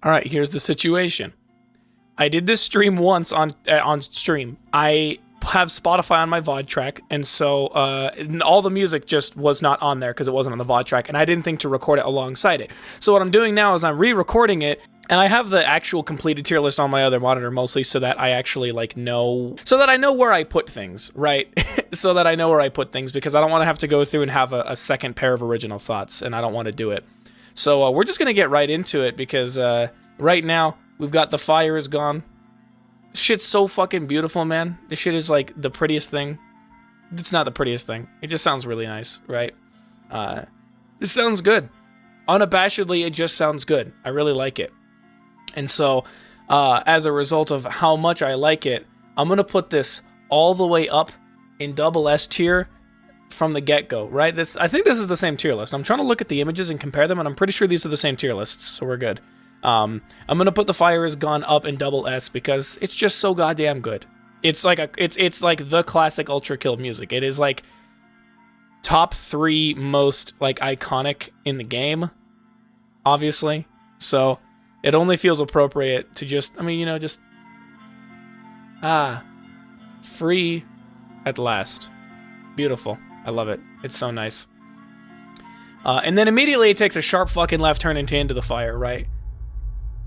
All right, here's the situation. I did this stream once on stream. I have Spotify on my VOD track, and so all the music just was not on there because it wasn't on the VOD track, and I didn't think to record it alongside it. So what I'm doing now is I'm re-recording it, and I have the actual completed tier list on my other monitor mostly so that I actually like know, so that I know where I put things, right? So that I know where I put things, because I don't want to have to go through and have a second pair of original thoughts, and I don't want to do it. So we're just gonna get right into it because right now we've got The Fire Is Gone. Shit's so fucking beautiful, man. This shit is like the prettiest thing. It's not the prettiest thing. It just sounds really nice, right? This sounds good. Unabashedly, it just sounds good. I really like it. And so, as a result of how much I like it, I'm gonna put this all the way up in double S tier from the get-go, right? I think this is the same tier list. I'm trying to look at the images and compare them, and I'm pretty sure these are the same tier lists, so we're good. I'm gonna put The Fire Is Gone up in double S because it's just so goddamn good. It's like it's like the classic Ultra Kill music. It is like top 3 most like iconic in the game, obviously. So it only feels appropriate to just, I mean, you know, just free at last. Beautiful. I love it. It's so nice. And then immediately it takes a sharp fucking left turn into the fire, right?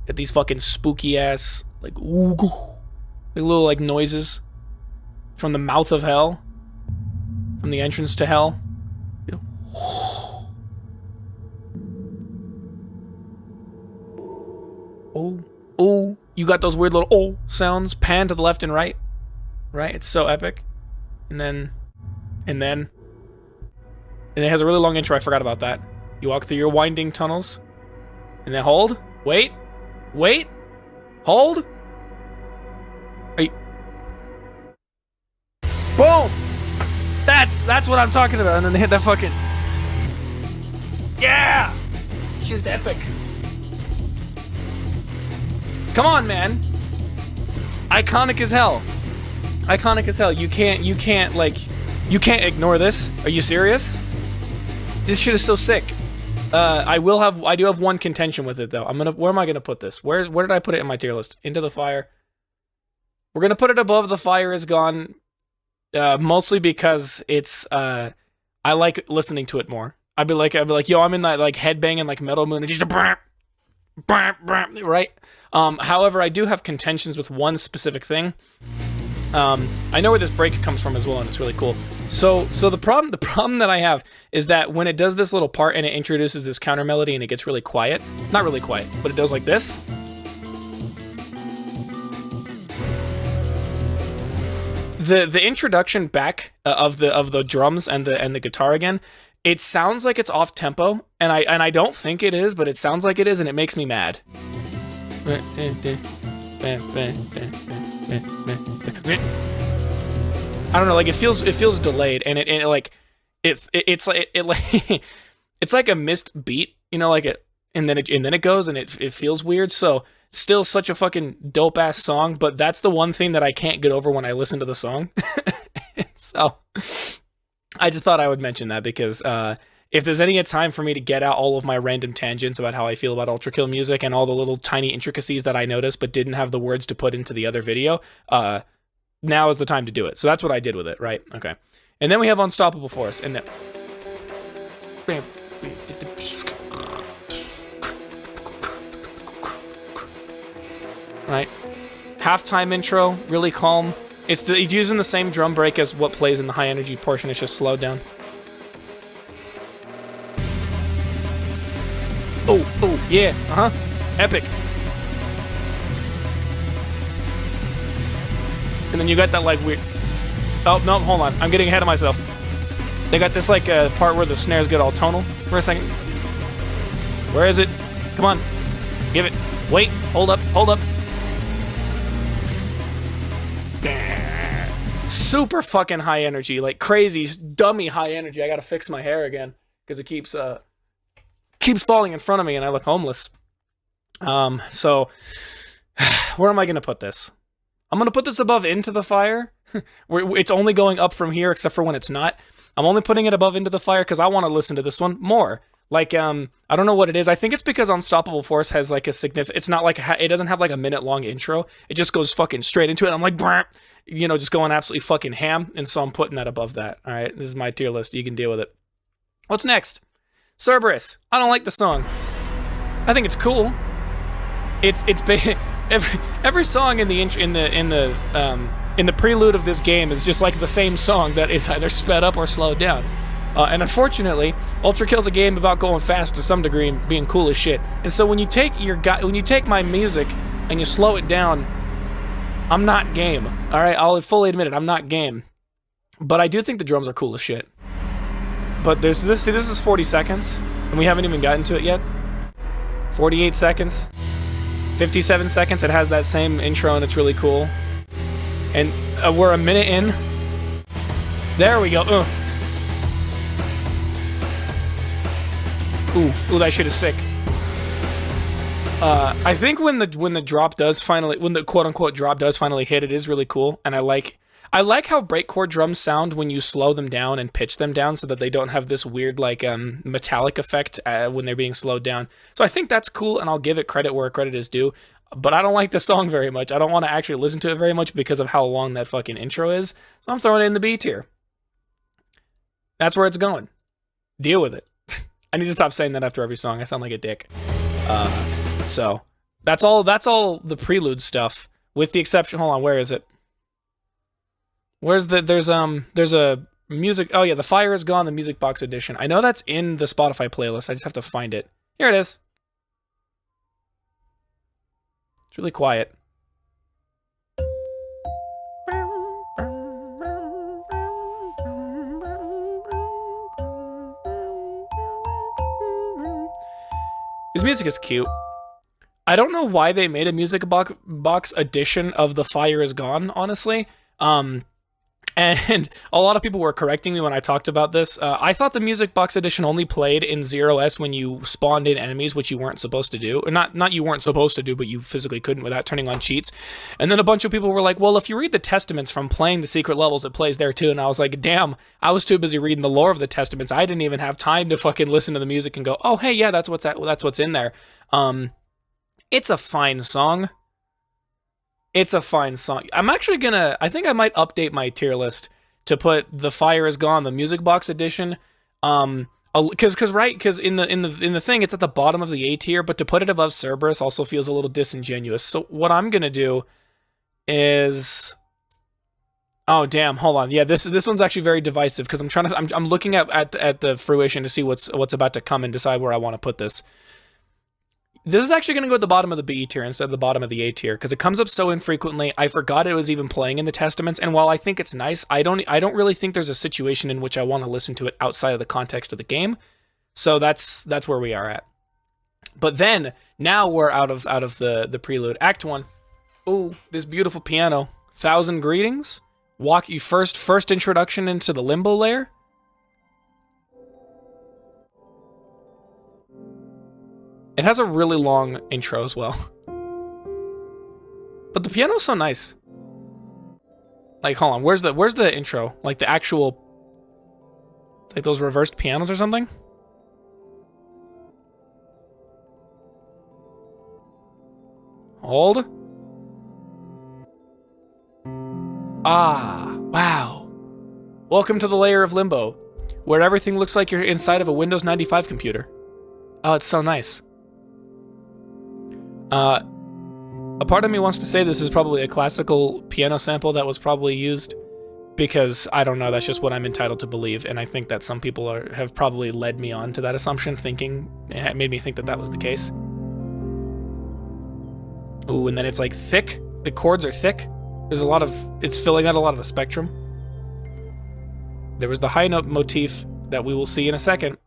Get these fucking spooky ass, like, ooh, little, like, noises from the mouth of hell. From the entrance to hell. Oh, you got those weird little oh sounds, pan to the left and right. Right? It's so epic. And then it has a really long intro, I forgot about that. You walk through your winding tunnels. And then hold. Wait, hold. Boom! That's what I'm talking about. And then they hit that fucking, yeah! It's just epic. Come on, man. Iconic as hell. Iconic as hell. You can't ignore this. Are you serious? This shit is so sick. I do have one contention with it though. Where am I gonna put this? Where did I put it in my tier list? Into the Fire. We're gonna put it above The Fire Is Gone, mostly because it's I like listening to it more. I'd be like, yo, I'm in that like headbanging like metal mood and just right. However, I do have contentions with one specific thing. I know where this break comes from as well, and it's really cool. So the problem that I have is that when it does this little part and it introduces this counter melody and it gets really quiet, not really quiet, but it does like this. The introduction back of the drums and the guitar again, it sounds like it's off tempo, and I don't think it is, but it sounds like it is, and it makes me mad. I don't know, like it feels delayed, and it's like a missed beat, you know, like it, and then it goes, and it feels weird. So still such a fucking dope ass song, but that's the one thing that I can't get over when I listen to the song. So I just thought I would mention that because if there's any time for me to get out all of my random tangents about how I feel about Ultra Kill music and all the little tiny intricacies that I noticed but didn't have the words to put into the other video, now is the time to do it. So that's what I did with it, right? Okay. And then we have Unstoppable Force, and then right? Halftime intro, really calm. It's using the same drum break as what plays in the high energy portion. It's just slowed down. Oh, yeah, epic. And then you got that like weird, oh, no, hold on, I'm getting ahead of myself. They got this like part where the snares get all tonal for a second. Where is it? Come on, give it, wait, hold up. Super fucking high energy, like crazy, dummy high energy. I gotta fix my hair again, because it keeps falling in front of me and I look homeless. So where am I gonna put this? I'm gonna put this above Into the Fire. It's only going up from here except for when it's not. I'm only putting it above Into the Fire because I want to listen to this one more. Like, I don't know what it is. I think it's because Unstoppable Force has like a significant. It's not like it doesn't have like a minute long intro. It just goes fucking straight into it. I'm like, brr, you know, just going absolutely fucking ham. And so I'm putting that above that. All right, this is my tier list. You can deal with it. What's next? Cerberus. I don't like the song. I think it's cool. It's every song in the prelude of this game is just like the same song that is either sped up or slowed down. And unfortunately, ULTRAKILLs a game about going fast to some degree and being cool as shit. And so when you take my music and you slow it down, I'm not game. All right, I'll fully admit it. I'm not game. But I do think the drums are cool as shit. But this is 40 seconds, and we haven't even gotten to it yet. 48 seconds, 57 seconds. It has that same intro, and it's really cool. And we're a minute in. There we go. Ooh, that shit is sick. I think when the drop does finally, when the quote unquote drop does finally hit, it is really cool, and I like how breakcore drums sound when you slow them down and pitch them down so that they don't have this weird like metallic effect when they're being slowed down. So I think that's cool, and I'll give it credit where credit is due. But I don't like the song very much. I don't want to actually listen to it very much because of how long that fucking intro is. So I'm throwing it in the B tier. That's where it's going. Deal with it. I need to stop saying that after every song. I sound like a dick. So that's all the prelude stuff, with the exception. Hold on, where is it? Where's the there's a music. Oh yeah, The Fire Is Gone, the Music Box Edition. I know that's in the Spotify playlist. I just have to find it. Here it is. It's really quiet. His music is cute. I don't know why they made a music box edition of The Fire Is Gone, honestly. And a lot of people were correcting me when I talked about this. I thought the music box edition only played in 0S when you spawned in enemies, which you weren't supposed to do. Or not you weren't supposed to do, but you physically couldn't without turning on cheats. And then a bunch of people were like, well, if you read the Testaments from playing the secret levels, it plays there too. And I was like, damn, I was too busy reading the lore of the Testaments. I didn't even have time to fucking listen to the music and go, oh, hey, yeah, that's what's in there. It's a fine song. It's a fine song. I'm actually gonna, I think I might update my tier list to put The Fire Is Gone, the music box edition. Because in the thing, it's at the bottom of the A tier, but to put it above Cerberus also feels a little disingenuous. So what I'm gonna do is, oh damn, hold on. Yeah, this one's actually very divisive because I'm looking at the fruition to see what's about to come and decide where I want to put this. This is actually going to go at the bottom of the B tier instead of the bottom of the A tier, because it comes up so infrequently. I forgot it was even playing in the Testaments, and while I think it's nice, I don't really think there's a situation in which I want to listen to it outside of the context of the game. So that's where we are at. But then, now we're out of the prelude. Act 1. Ooh, this beautiful piano. 1,000 greetings. Walk you first introduction into the limbo layer. It has a really long intro as well. But the piano's so nice. Like, hold on, where's the intro? Like the actual, like those reversed pianos or something? Hold. Ah, wow. Welcome to the layer of limbo, where everything looks like you're inside of a Windows 95 computer. Oh, it's so nice. A part of me wants to say this is probably a classical piano sample that was probably used, because I don't know, that's just what I'm entitled to believe, and I think that some people have probably led me on to that assumption, thinking, it made me think that was the case. Ooh, and then it's like thick. The chords are thick. There's a lot of, it's filling out a lot of the spectrum. There was the high note motif that we will see in a second.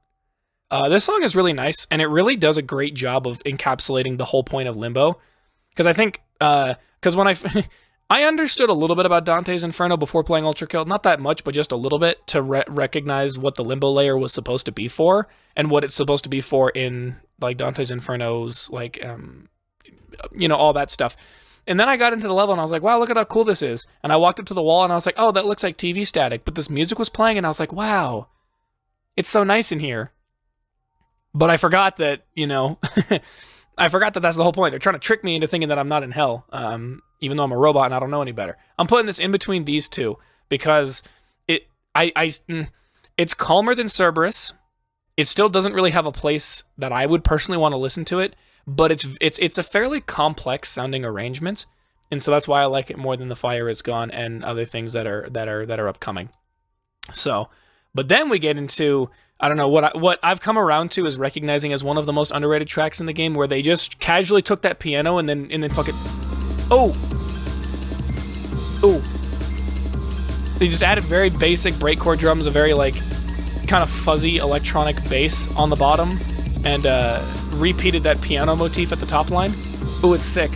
This song is really nice, and it really does a great job of encapsulating the whole point of Limbo. Because I think, because when I understood a little bit about Dante's Inferno before playing ULTRAKILL, not that much, but just a little bit, to recognize what the Limbo layer was supposed to be for, and what it's supposed to be for in, like, Dante's Inferno's, like, you know, all that stuff. And then I got into the level, and I was like, wow, look at how cool this is. And I walked up to the wall, and I was like, oh, that looks like TV static. But this music was playing, and I was like, wow, it's so nice in here. But I forgot that, you know, I forgot that that's the whole point. They're trying to trick me into thinking that I'm not in hell, even though I'm a robot and I don't know any better. I'm putting this in between these two because it's calmer than Cerberus. It still doesn't really have a place that I would personally want to listen to it, but it's a fairly complex sounding arrangement, and so that's why I like it more than The Fire Is Gone and other things that are upcoming. So, but then we get into, I don't know, what I've come around to is recognizing as one of the most underrated tracks in the game, where they just casually took that piano and then fucking, oh, they just added very basic breakcore drums, a very like kind of fuzzy electronic bass on the bottom, and repeated that piano motif at the top line. Ooh, it's sick.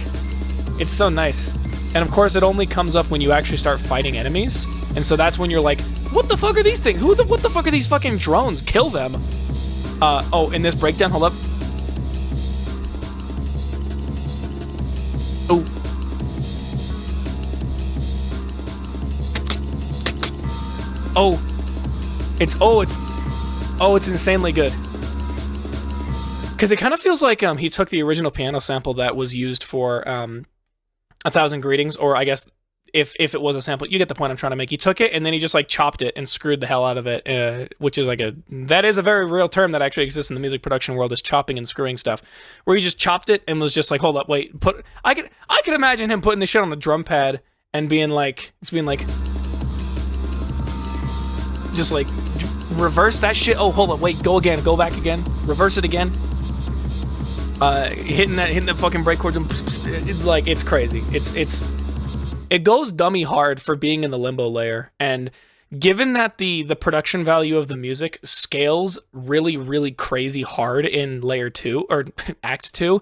It's so nice. And of course, it only comes up when you actually start fighting enemies, and so that's when you're like, what the fuck are these things? What the fuck are these fucking drones? Kill them. Oh, in this breakdown, hold up. Oh. It's insanely good. Because it kind of feels like he took the original piano sample that was used for 1,000 Greetings, or I guess if it was a sample, you get the point I'm trying to make. He took it and then he just like chopped it and screwed the hell out of it, which is like that is a very real term that actually exists in the music production world, is chopping and screwing stuff, where he just chopped it and was just like, hold up, wait, I could imagine him putting this shit on the drum pad and being like, just like, reverse that shit. Oh, hold up, wait, go again, go back again, reverse it again. Hitting the fucking break chord, like, it's crazy. It goes dummy hard for being in the limbo layer, and given that the production value of the music scales really, really crazy hard in layer 2 or act 2,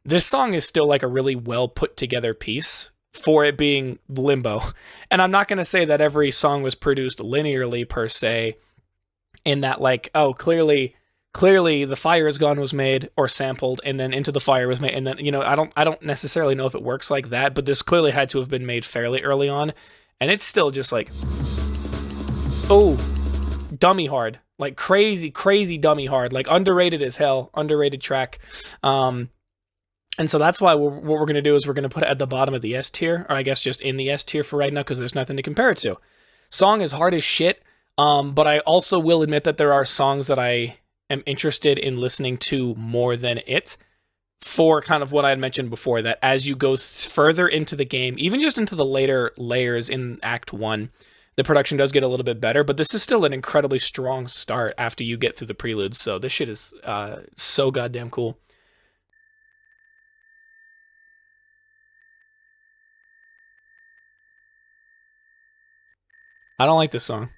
this song is still like a really well put together piece for it being limbo. And I'm not going to say that every song was produced linearly per se, in that like, oh, clearly The Fire Is Gone was made or sampled, and then Into the Fire was made, and then, you know, I don't necessarily know if it works like that, but this clearly had to have been made fairly early on, and it's still just like, oh, dummy hard, like crazy dummy hard, like underrated as hell, underrated track. And so that's why what we're going to do is we're going to put it at the bottom of the S tier, or I guess just in the S tier for right now, because there's nothing to compare it to. Song is hard as shit, but I also will admit that there are songs that I am interested in listening to more than it, for kind of what I had mentioned before, that as you go further into the game, even just into the later layers in Act 1, the production does get a little bit better, but this is still an incredibly strong start after you get through the preludes, so this shit is so goddamn cool. I don't like this song.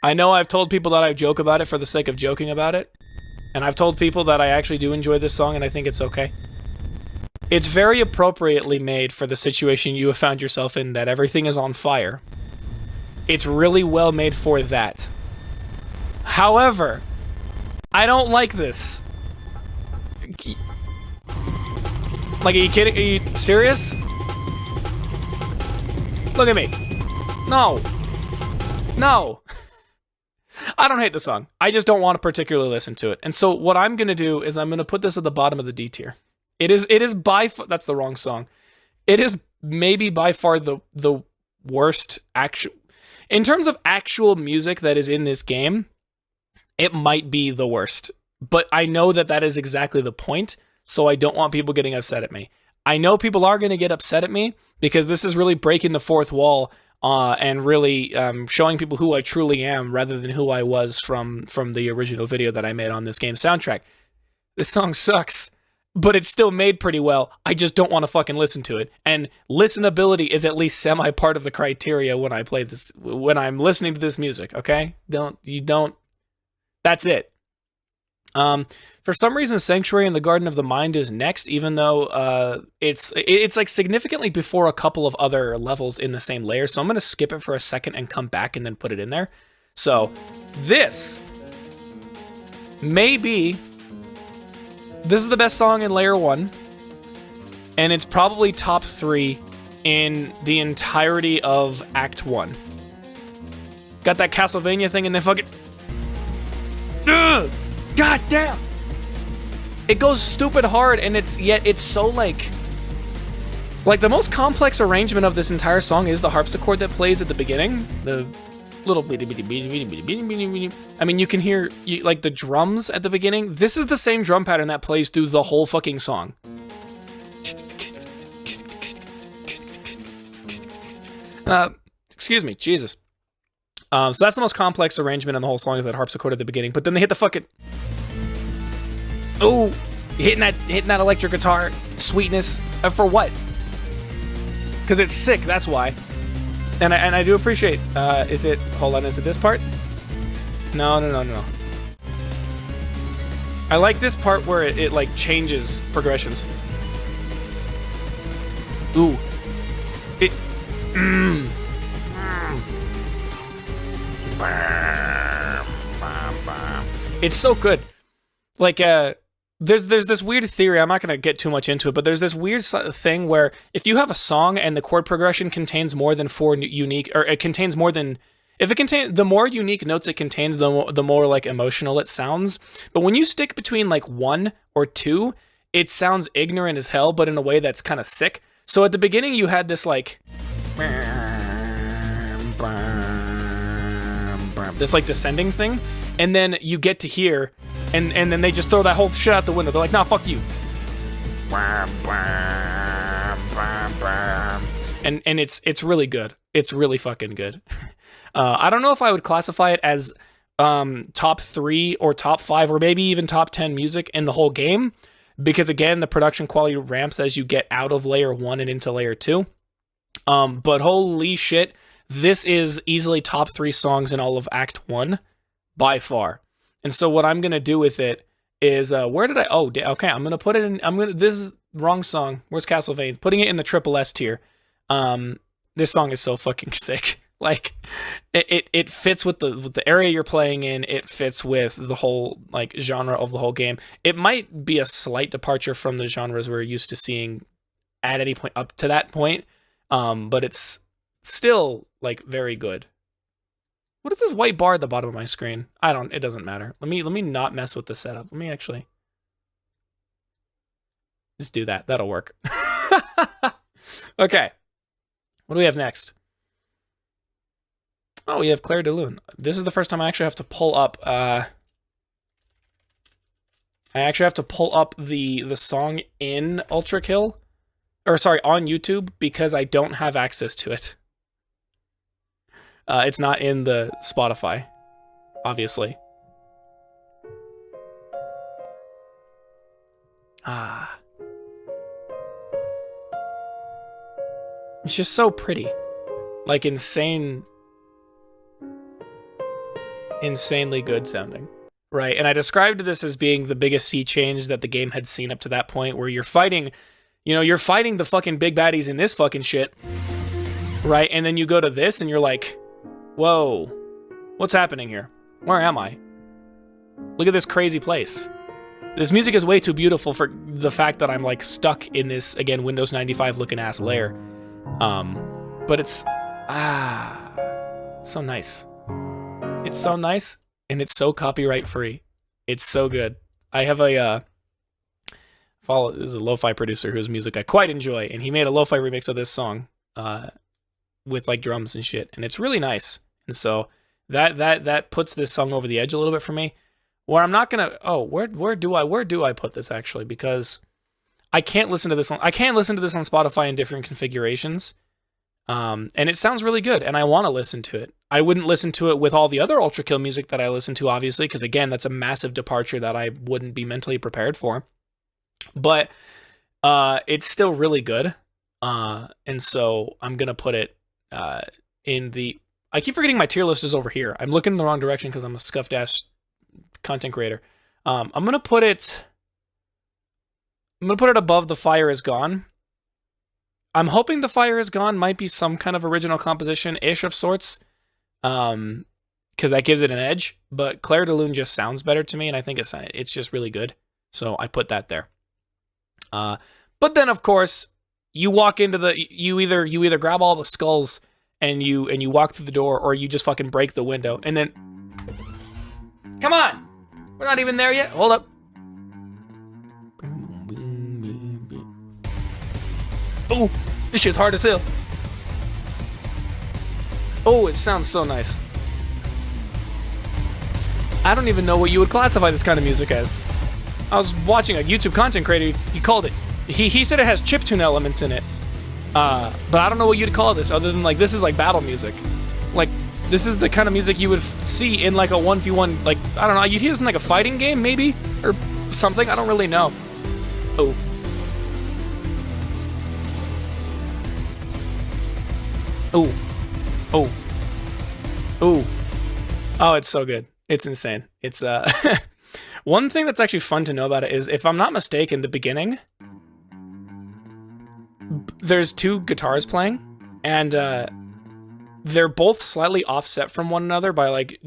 I know I've told people that I joke about it for the sake of joking about it, and I've told people that I actually do enjoy this song and I think it's okay. It's very appropriately made for the situation you have found yourself in, that everything is on fire. It's really well made for that. However, I don't like this. Like, are you kidding? Are you serious? Look at me. No. No. I don't hate the song. I just don't want to particularly listen to it. And so what I'm going to do is I'm going to put this at the bottom of the D tier. It is by far, that's the wrong song. It is maybe by far the worst actual, in terms of actual music that is in this game, it might be the worst. But I know that that is exactly the point, so I don't want people getting upset at me. I know people are going to get upset at me because this is really breaking the fourth wall and really showing people who I truly am rather than who I was from the original video that I made on this game's soundtrack. This song sucks, but it's still made pretty well. I just don't want to fucking listen to it. And listenability is at least semi part of the criteria when I play this, when I'm listening to this music, okay? That's it. For some reason, Sanctuary in the Garden of the Mind is next, even though it's like significantly before a couple of other levels in the same layer. So I'm going to skip it for a second and come back and then put it in there. So this is the best song in layer 1, and it's probably top 3 in the entirety of Act 1. Got that Castlevania thing and then fucking... God damn! It goes stupid hard, and yet it's so like the most complex arrangement of this entire song is the harpsichord that plays at the beginning. The little I mean, you can hear like the drums at the beginning. This is the same drum pattern that plays through the whole fucking song. Excuse me, Jesus. So that's the most complex arrangement in the whole song, is that harpsichord at the beginning. But then they hit the fucking, oh, hitting that electric guitar sweetness for what? Because it's sick. That's why. And I do appreciate. Is it? Hold on. Is it this part? No. I like this part where it like changes progressions. Ooh. It. It's so good. Like, there's this weird theory. I'm not gonna get too much into it, but there's this weird thing where if you have a song and the chord progression contains more than 4 unique, or it contains more than, if it contains, the more unique notes it contains, the more like emotional it sounds. But when you stick between like 1 or 2, it sounds ignorant as hell, but in a way that's kind of sick. So at the beginning, you had this like, this like descending thing, and then you get to here, and then they just throw that whole shit out the window. They're like, nah, fuck you. And it's really good. It's really fucking good. I don't know if I would classify it as top 3 or top 5 or maybe even top 10 music in the whole game, because again, the production quality ramps as you get out of layer 1 and into layer 2. But holy shit, this is easily top 3 songs in all of Act 1 by far. And so what I'm going to do with it is, where did I, okay, I'm going to put it in, this is wrong song. Where's Castlevania? Putting it in the triple S tier. This song is so fucking sick. Like, it fits with the area you're playing in. It fits with the whole, like, genre of the whole game. It might be a slight departure from the genres we're used to seeing at any point up to that point. But it's still, like, very good. What is this white bar at the bottom of my screen? It doesn't matter. Let me not mess with the setup. Let me actually just do that. That'll work. Okay. What do we have next? Oh, we have Claire de Lune. This is the first time I actually have to pull up, the song in ULTRAKILL. Or sorry, on YouTube, because I don't have access to it. It's not in the Spotify, obviously. It's just so pretty. Like, insanely good sounding. Right, and I described this as being the biggest sea change that the game had seen up to that point, where you're fighting, you're fighting the fucking big baddies in this fucking shit. Right, and then you go to this and you're like, whoa, what's happening here? Where am I? Look at this crazy place. This music is way too beautiful for the fact that I'm like stuck in this, again, Windows 95 looking ass layer. But it's, so nice. It's so nice, and it's so copyright free. It's so good. I have a, this is a lo-fi producer whose music I quite enjoy, and he made a lo-fi remix of this song, with like drums and shit, and it's really nice. And so that puts this song over the edge a little bit for me, where I'm not gonna, where do I put this actually, because I can't listen to this on Spotify in different configurations, and it sounds really good, and I want to listen to it. I wouldn't listen to it with all the other ULTRAKILL music that I listen to, obviously, because again, that's a massive departure that I wouldn't be mentally prepared for, but it's still really good, and so I'm gonna put it in the, I keep forgetting my tier list is over here. I'm looking in the wrong direction because I'm a scuffed ass content creator. I'm gonna put it above The Fire Is Gone. I'm hoping The Fire Is Gone might be some kind of original composition-ish of sorts, because that gives it an edge, but Claire de Lune just sounds better to me, and I think it's just really good, so I put that there. But then, of course, you walk into you either grab all the skulls and you walk through the door, or you just fucking break the window, and then, come on, We're not even there yet. Hold up. Oh, this shit's hard as hell. Oh, it sounds so nice. I don't even know what you would classify this kind of music as. I was watching a YouTube content creator, he called it, he said it has chiptune elements in it. But I don't know what you'd call this other than like, this is like battle music. Like, this is the kind of music you would see in like a 1v1, like, I don't know, you'd hear this in like a fighting game maybe? Or something, I don't really know. Oh. Oh. Oh. Oh. Oh, it's so good. It's insane. It's, one thing that's actually fun to know about it is, if I'm not mistaken, the beginning, there's two guitars playing, and they're both slightly offset from one another by like,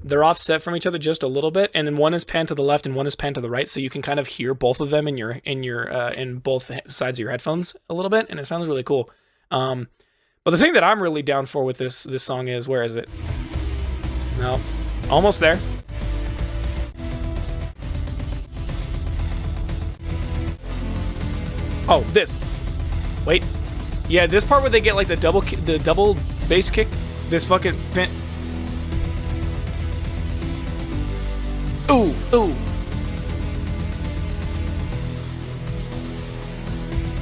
they're offset from each other just a little bit, and then one is panned to the left and one is panned to the right, so you can kind of hear both of them in both sides of your headphones a little bit, and it sounds really cool. But the thing that I'm really down for with this song is, where is it? No, almost there. Oh, this. Wait. Yeah, this part where they get like the double bass kick. This fucking ooh, ooh.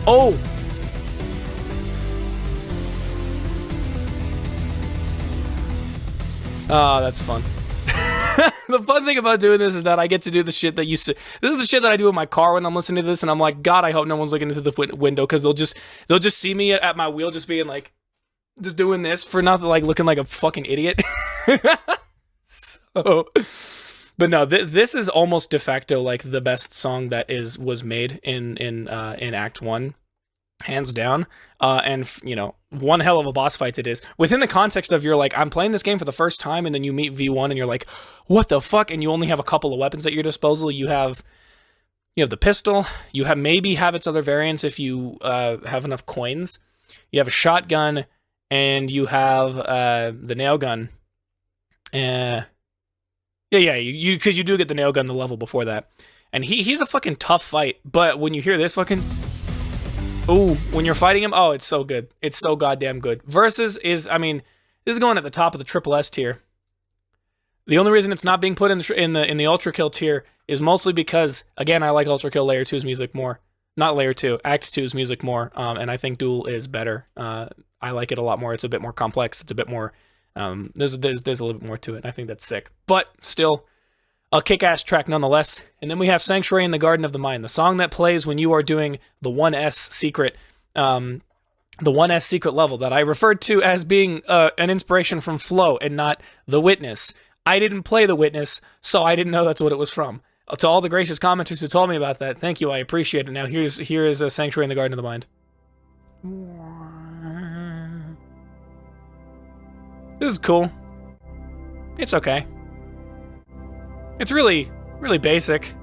Oh. Oh, that's fun. The fun thing about doing this is that I get to do the shit that you see. This is the shit that I do in my car when I'm listening to this, and I'm like, God, I hope no one's looking into the window, because they'll just see me at my wheel, just being like, just doing this for nothing, like looking like a fucking idiot. So, but no, this is almost de facto like the best song that was made in Act 1. Hands down, and you know, one hell of a boss fight it is. Within the context of, you're like, I'm playing this game for the first time, and then you meet V1, and you're like, what the fuck? And you only have a couple of weapons at your disposal. You have the pistol. You maybe have its other variants if you have enough coins. You have a shotgun, and you have the nail gun. Yeah, because you do get the nail gun the level before that, and he's a fucking tough fight. But when you hear this fucking ooh, when you're fighting him, oh, it's so good. It's so goddamn good. Versus is, I mean, this is going at the top of the triple S tier. The only reason it's not being put in the Ultra Kill tier is mostly because, again, I like Ultra Kill Layer 2's music more. Not Layer 2, Act 2's music more, and I think Duel is better. I like it a lot more. It's a bit more complex. It's a bit more, there's a little bit more to it. I think that's sick. But still, a kick-ass track nonetheless. And then we have Sanctuary in the Garden of the Mind, the song that plays when you are doing the 1S secret, the 1S secret level that I referred to as being an inspiration from Flow and not The Witness. I didn't play The Witness, so I didn't know that's what it was from. To all the gracious commenters who told me about that, thank you, I appreciate it. Now here is a Sanctuary in the Garden of the Mind. This is cool. It's okay. It's really, really basic.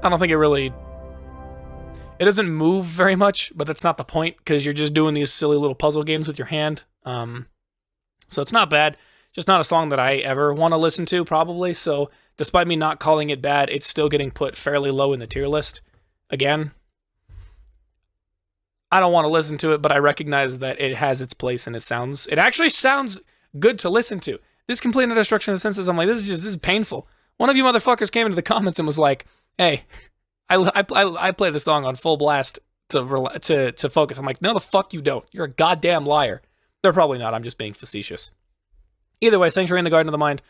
I don't think it doesn't move very much, but that's not the point, because you're just doing these silly little puzzle games with your hand. So it's not bad. Just not a song that I ever want to listen to, probably. So despite me not calling it bad, it's still getting put fairly low in the tier list. Again, I don't want to listen to it, but I recognize that it has its place, and it actually sounds good to listen to. This complete and destruction of the senses, I'm like, this is painful. One of you motherfuckers came into the comments and was like, hey, I play the song on full blast to focus. I'm like, no, the fuck you don't. You're a goddamn liar. They're probably not. I'm just being facetious. Either way, Sanctuary in the Garden of the Mind,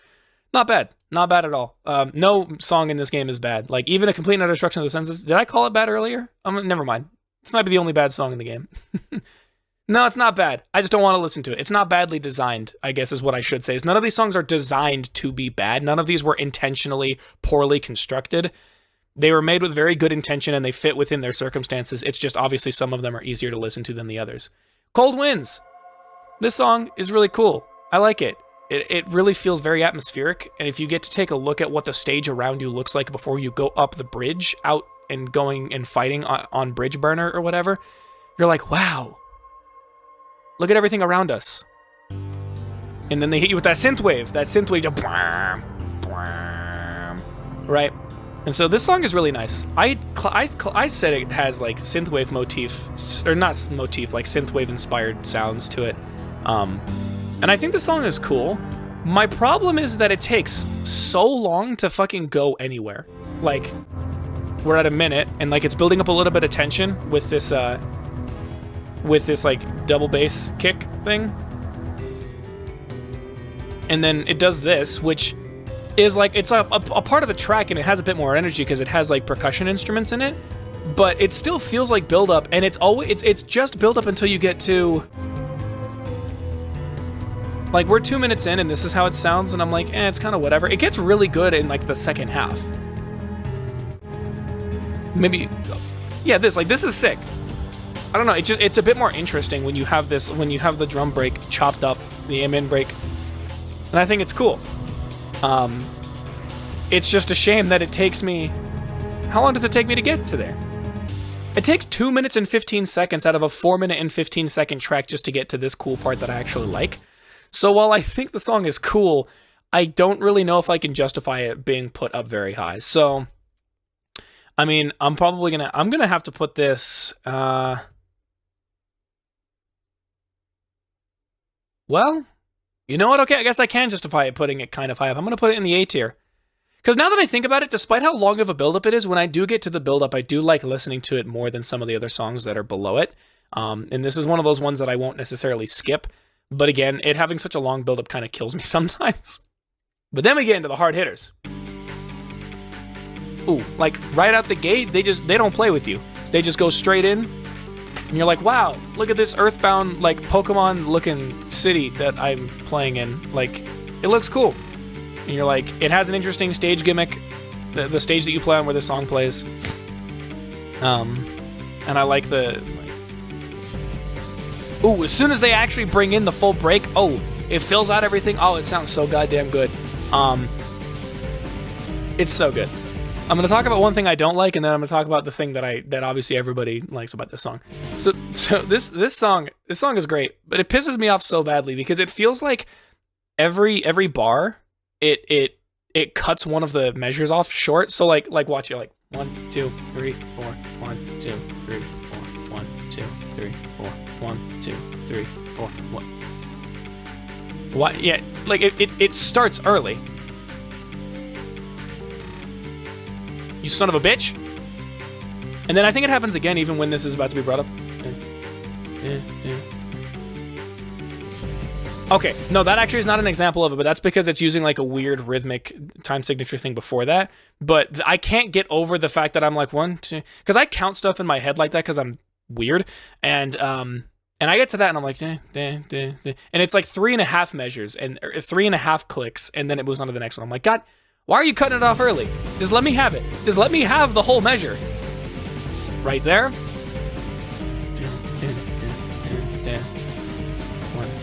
not bad. Not bad at all. No song in this game is bad. Like, even a complete and utter destruction of the senses. Did I call it bad earlier? Never mind. This might be the only bad song in the game. No, it's not bad. I just don't want to listen to it. It's not badly designed, I guess is what I should say. None of these songs are designed to be bad. None of these were intentionally poorly constructed. They were made with very good intention, and they fit within their circumstances. It's just obviously some of them are easier to listen to than the others. Cold Winds. This song is really cool. I like it. It really feels very atmospheric, and if you get to take a look at what the stage around you looks like before you go up the bridge, out and going and fighting on Bridge Burner or whatever, you're like, wow. Look at everything around us. And and then they hit you with that synth wave. Right? And so this song is really nice. I said it has like synthwave motif, or not motif, like synthwave inspired sounds to it. And I think the song is cool. My problem is that it takes so long to fucking go anywhere. Like, we're at a minute, and like it's building up a little bit of tension with this like double bass kick thing. And then it does this, which is like, it's a part of the track, and it has a bit more energy because it has like percussion instruments in it, but it still feels like build up, and it's just build up until you get to, like, we're 2 minutes in and this is how it sounds, and I'm like, it's kind of whatever. It gets really good in like the second half. Maybe, yeah, this is sick. I don't know, it's a bit more interesting when you have this, when you have the drum break chopped up, the amen break, and I think it's cool. It's just a shame that it takes me... How long does it take me to get to there? It takes 2 minutes and 15 seconds out of a 4-minute and 15-second track just to get to this cool part that I actually like. So while I think the song is cool, I don't really know if I can justify it being put up very high. So, I mean, I'm gonna have to put this, well, you know what? Okay, I guess I can justify it putting it kind of high up. I'm going to put it in the A tier. Because now that I think about it, despite how long of a build-up it is, when I do get to the build-up, I do like listening to it more than some of the other songs that are below it. And this is one of those ones that I won't necessarily skip. But again, it having such a long build-up kind of kills me sometimes. But then we get into the hard hitters. Ooh, like right out the gate, they don't play with you. They just go straight in. And you're like, wow, look at this Earthbound, like, Pokemon-looking city that I'm playing in. Like, it looks cool. And you're like, it has an interesting stage gimmick, the stage that you play on where the song plays. And I like the... Ooh, as soon as they actually bring in the full break, oh, it fills out everything. Oh, it sounds so goddamn good. It's so good. I'm going to talk about one thing I don't like, and then I'm going to talk about the thing that obviously everybody likes about this song. So this song is great, but it pisses me off so badly because it feels like every bar it cuts one of the measures off short. So like watch it, like 1 2 3 4 1 2 3 4 1 2 3 4 1 2 3 4 1. What? Yeah, like it starts early. You son of a bitch. And then I think it happens again even when this is about to be brought up. Okay, no, that actually is not an example of it, but that's because it's using like a weird rhythmic time signature thing before that. But I can't get over the fact that I'm like 1 2, because I count stuff in my head like that because I'm weird. And I get to that and I'm like, and it's like 3.5 measures and 3.5 clicks, and then it moves on to the next one. I'm like, God, why are you cutting it off early? Just let me have it. Just let me have the whole measure. Right there. 1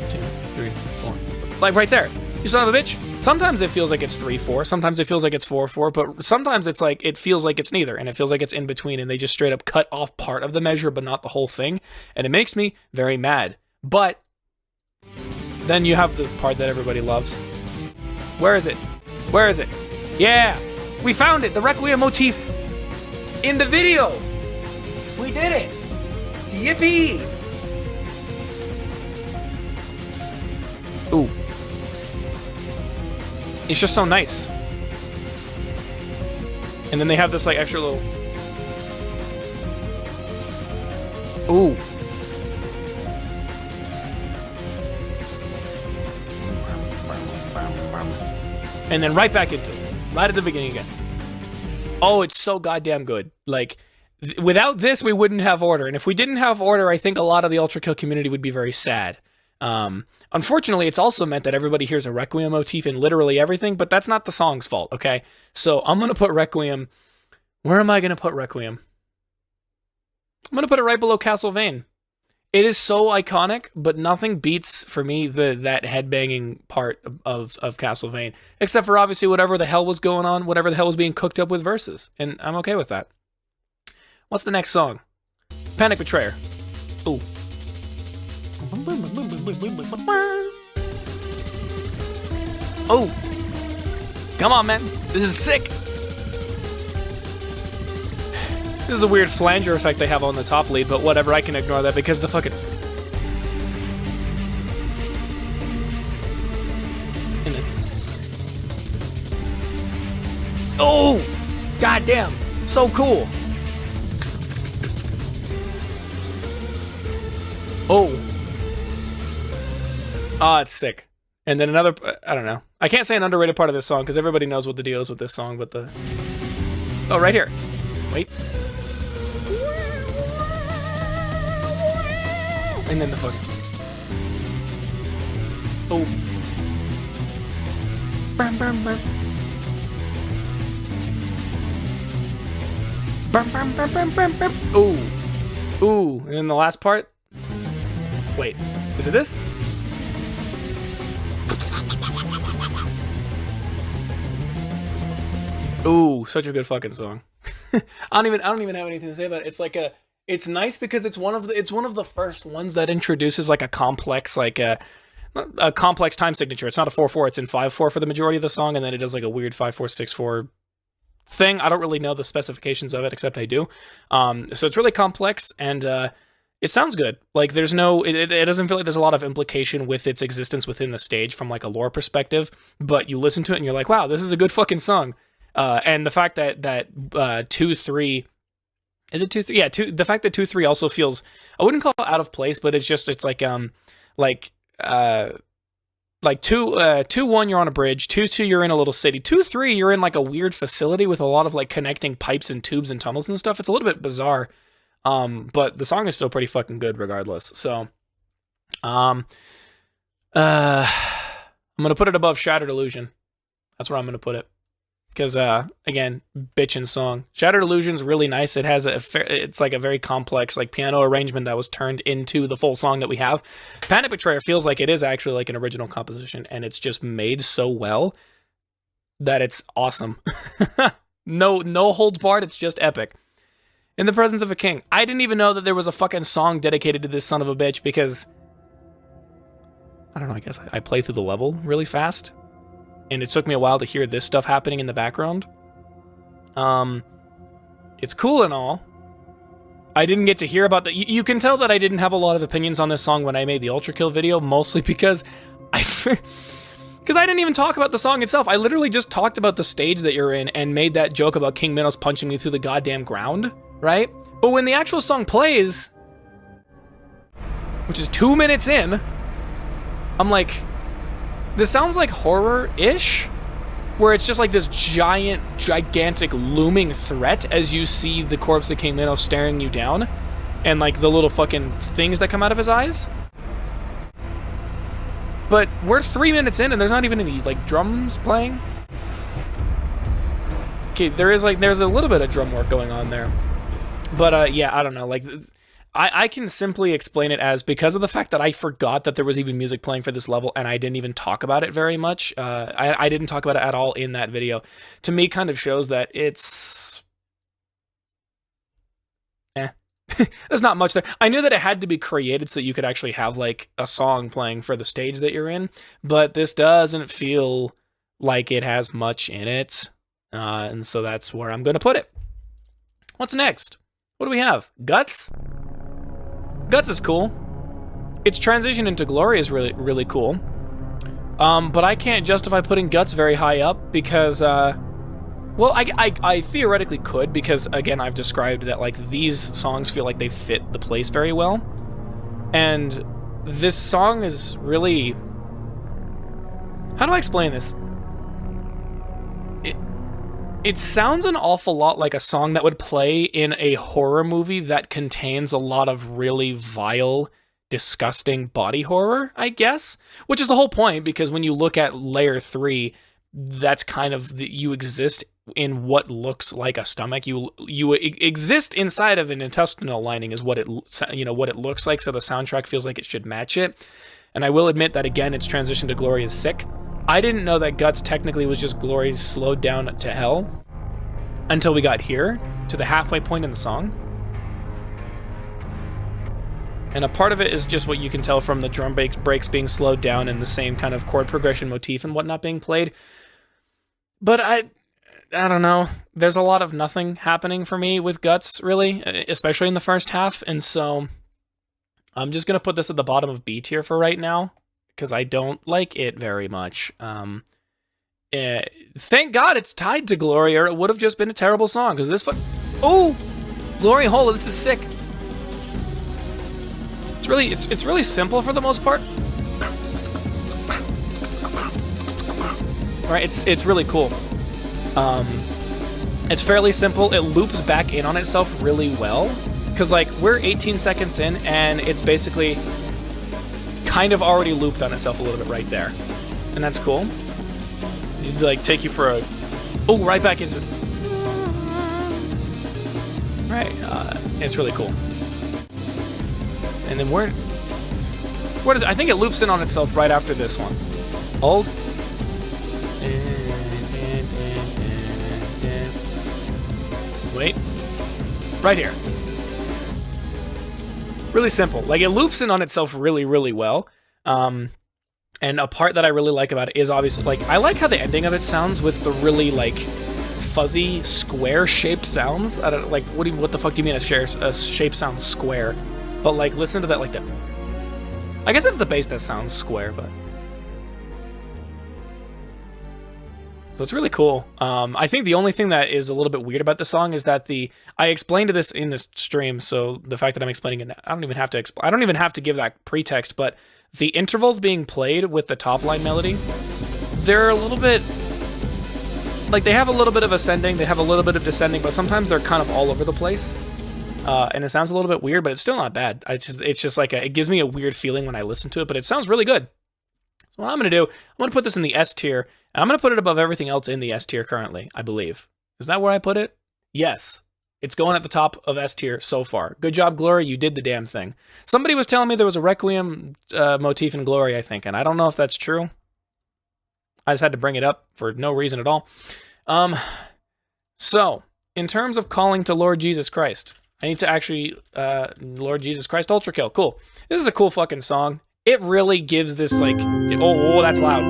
2 3 4. Like right there. You son of a bitch. Sometimes it feels like it's 3/4. Sometimes it feels like it's 4/4. But sometimes it's like it feels like it's neither, and it feels like it's in between, and they just straight up cut off part of the measure, but not the whole thing, and it makes me very mad. But then you have the part that everybody loves. Where is it? Where is it? Yeah, we found it. The Requiem motif in the video. We did it. Yippee. Ooh. It's just so nice. And then they have this like extra little... Ooh. And then right back into it. Right at the beginning again. Oh, it's so goddamn good. Like, without this, we wouldn't have Order. And if we didn't have Order, I think a lot of the Ultrakill community would be very sad. Unfortunately, it's also meant that everybody hears a Requiem motif in literally everything, but that's not the song's fault, okay? So I'm going to put Requiem... Where am I going to put Requiem? I'm going to put it right below Castlevania. It is so iconic, but nothing beats, for me, that headbanging part of Castlevania. Except for, obviously, whatever the hell was going on, whatever the hell was being cooked up with Versus. And I'm okay with that. What's the next song? Panic Betrayer. Ooh. Oh! Come on, man. This is sick. This is a weird flanger effect they have on the top lead, but whatever, I can ignore that because the fucking... And then... Oh! Goddamn! So cool! Oh! Oh, it's sick. And then another, I don't know. I can't say an underrated part of this song because everybody knows what the deal is with this song, but the... Oh, right here. Wait. And then the fuck. Oh. Burn, burn, burn. Burn, burn, burn, burn, burn, burn. Ooh. Ooh. And then the last part. Wait. Is it this? Ooh, such a good fucking song. I don't even have anything to say about it. It's like it's nice because it's one of the first ones that introduces like a complex a complex time signature. It's not a 4/4, it's in 5/4 for the majority of the song, and then it does like a weird 5/4 6/4 thing. I don't really know the specifications of it, except I do. So it's really complex, and it sounds good. Like there's no, it doesn't feel like there's a lot of implication with its existence within the stage from like a lore perspective, but you listen to it and you're like, wow, this is a good fucking song. And the fact that 2-3, is it 2-3? Yeah, the fact that 2-3 also feels, I wouldn't call it out of place, but it's like 2-1 you're on a bridge, 2-2 you're in a little city, 2-3 you're in like a weird facility with a lot of like connecting pipes and tubes and tunnels and stuff. It's a little bit bizarre, but the song is still pretty fucking good regardless. So, I'm gonna put it above Shattered Illusion. That's where I'm gonna put it. Because, again, bitchin' song. Shattered Illusion's really nice. It has it's like a very complex, like, piano arrangement that was turned into the full song that we have. Panic Betrayer feels like it is actually like an original composition, and it's just made so well that it's awesome. No holds barred, it's just epic. In the Presence of a King. I didn't even know that there was a fucking song dedicated to this son of a bitch because, I don't know, I guess I play through the level really fast. And it took me a while to hear this stuff happening in the background. It's cool and all. I didn't get to hear about the... You can tell that I didn't have a lot of opinions on this song when I made the ULTRAKILL video, mostly because I didn't even talk about the song itself. I literally just talked about the stage that you're in and made that joke about King Minos punching me through the goddamn ground, right? But when the actual song plays, which is 2 minutes in, I'm like... This sounds like horror-ish, where it's just like this gigantic, looming threat as you see the corpse of King Minos staring you down, and like the little fucking things that come out of his eyes. But we're 3 minutes in and there's not even any like drums playing. Okay, there's a little bit of drum work going on there. But yeah, I don't know, like... I can simply explain it as because of the fact that I forgot that there was even music playing for this level and I didn't even talk about it very much. I didn't talk about it at all in that video. To me, kind of shows that it's... There's not much there. I knew that it had to be created so you could actually have like a song playing for the stage that you're in, but this doesn't feel like it has much in it. And so that's where I'm going to put it. What's next? What do we have? Guts? Guts is cool. Its transition into Glory is really, really cool. But I can't justify putting Guts very high up because, well, I theoretically could because, again, I've described that, like, these songs feel like they fit the place very well. And this song is really... How do I explain this? It sounds an awful lot like a song that would play in a horror movie that contains a lot of really vile, disgusting body horror, I guess. Which is the whole point, because when you look at Layer 3, that's kind of you exist in what looks like a stomach. You exist inside of an intestinal lining is what it looks like, so the soundtrack feels like it should match it. And I will admit that, again, its transition to Glory is sick. I didn't know that Guts technically was just Glory slowed down to hell until we got here, to the halfway point in the song. And a part of it is just what you can tell from the drum breaks being slowed down and the same kind of chord progression motif and whatnot being played. But I don't know. There's a lot of nothing happening for me with Guts, really, especially in the first half. And so I'm just going to put this at the bottom of B tier for right now because I don't like it very much. Thank God it's tied to Glory, or it would have just been a terrible song because this oh, Glory Hole, this is sick. It's really simple for the most part. Right, it's really cool. It's fairly simple. It loops back in on itself really well. Because, like, we're 18 seconds in, and it's basically kind of already looped on itself a little bit right there. And that's cool. It'd, like, take you for a... Oh, right back into it. Right, it's really cool. And then where does... I think it loops in on itself right after this one. Hold. Wait. Right here. Really simple. Like, it loops in on itself really, really well. And a part that I really like about it is obviously, like, I like how the ending of it sounds with the really, like, fuzzy, square-shaped sounds. I don't, like, what the fuck do you mean a shape sounds square? But, like, listen to that, like, I guess it's the bass that sounds square, but... So it's really cool. I think the only thing that is a little bit weird about the song is that I explained this in this stream, so the fact that I'm explaining it, I don't even have to give that pretext, but the intervals being played with the top line melody, they're a little bit, like, they have a little bit of ascending, they have a little bit of descending, but sometimes they're kind of all over the place. And it sounds a little bit weird, but it's still not bad. It's just like, it gives me a weird feeling when I listen to it, but it sounds really good. So what I'm going to do, I'm going to put this in the S tier, and I'm going to put it above everything else in the S tier currently, I believe. Is that where I put it? Yes. It's going at the top of S tier so far. Good job, Glory. You did the damn thing. Somebody was telling me there was a Requiem motif in Glory, I think, and I don't know if that's true. I just had to bring it up for no reason at all. So, in terms of calling to Lord Jesus Christ, I need to actually, Lord Jesus Christ, ULTRAKILL. Cool. This is a cool fucking song. It really gives this, like, oh, that's loud.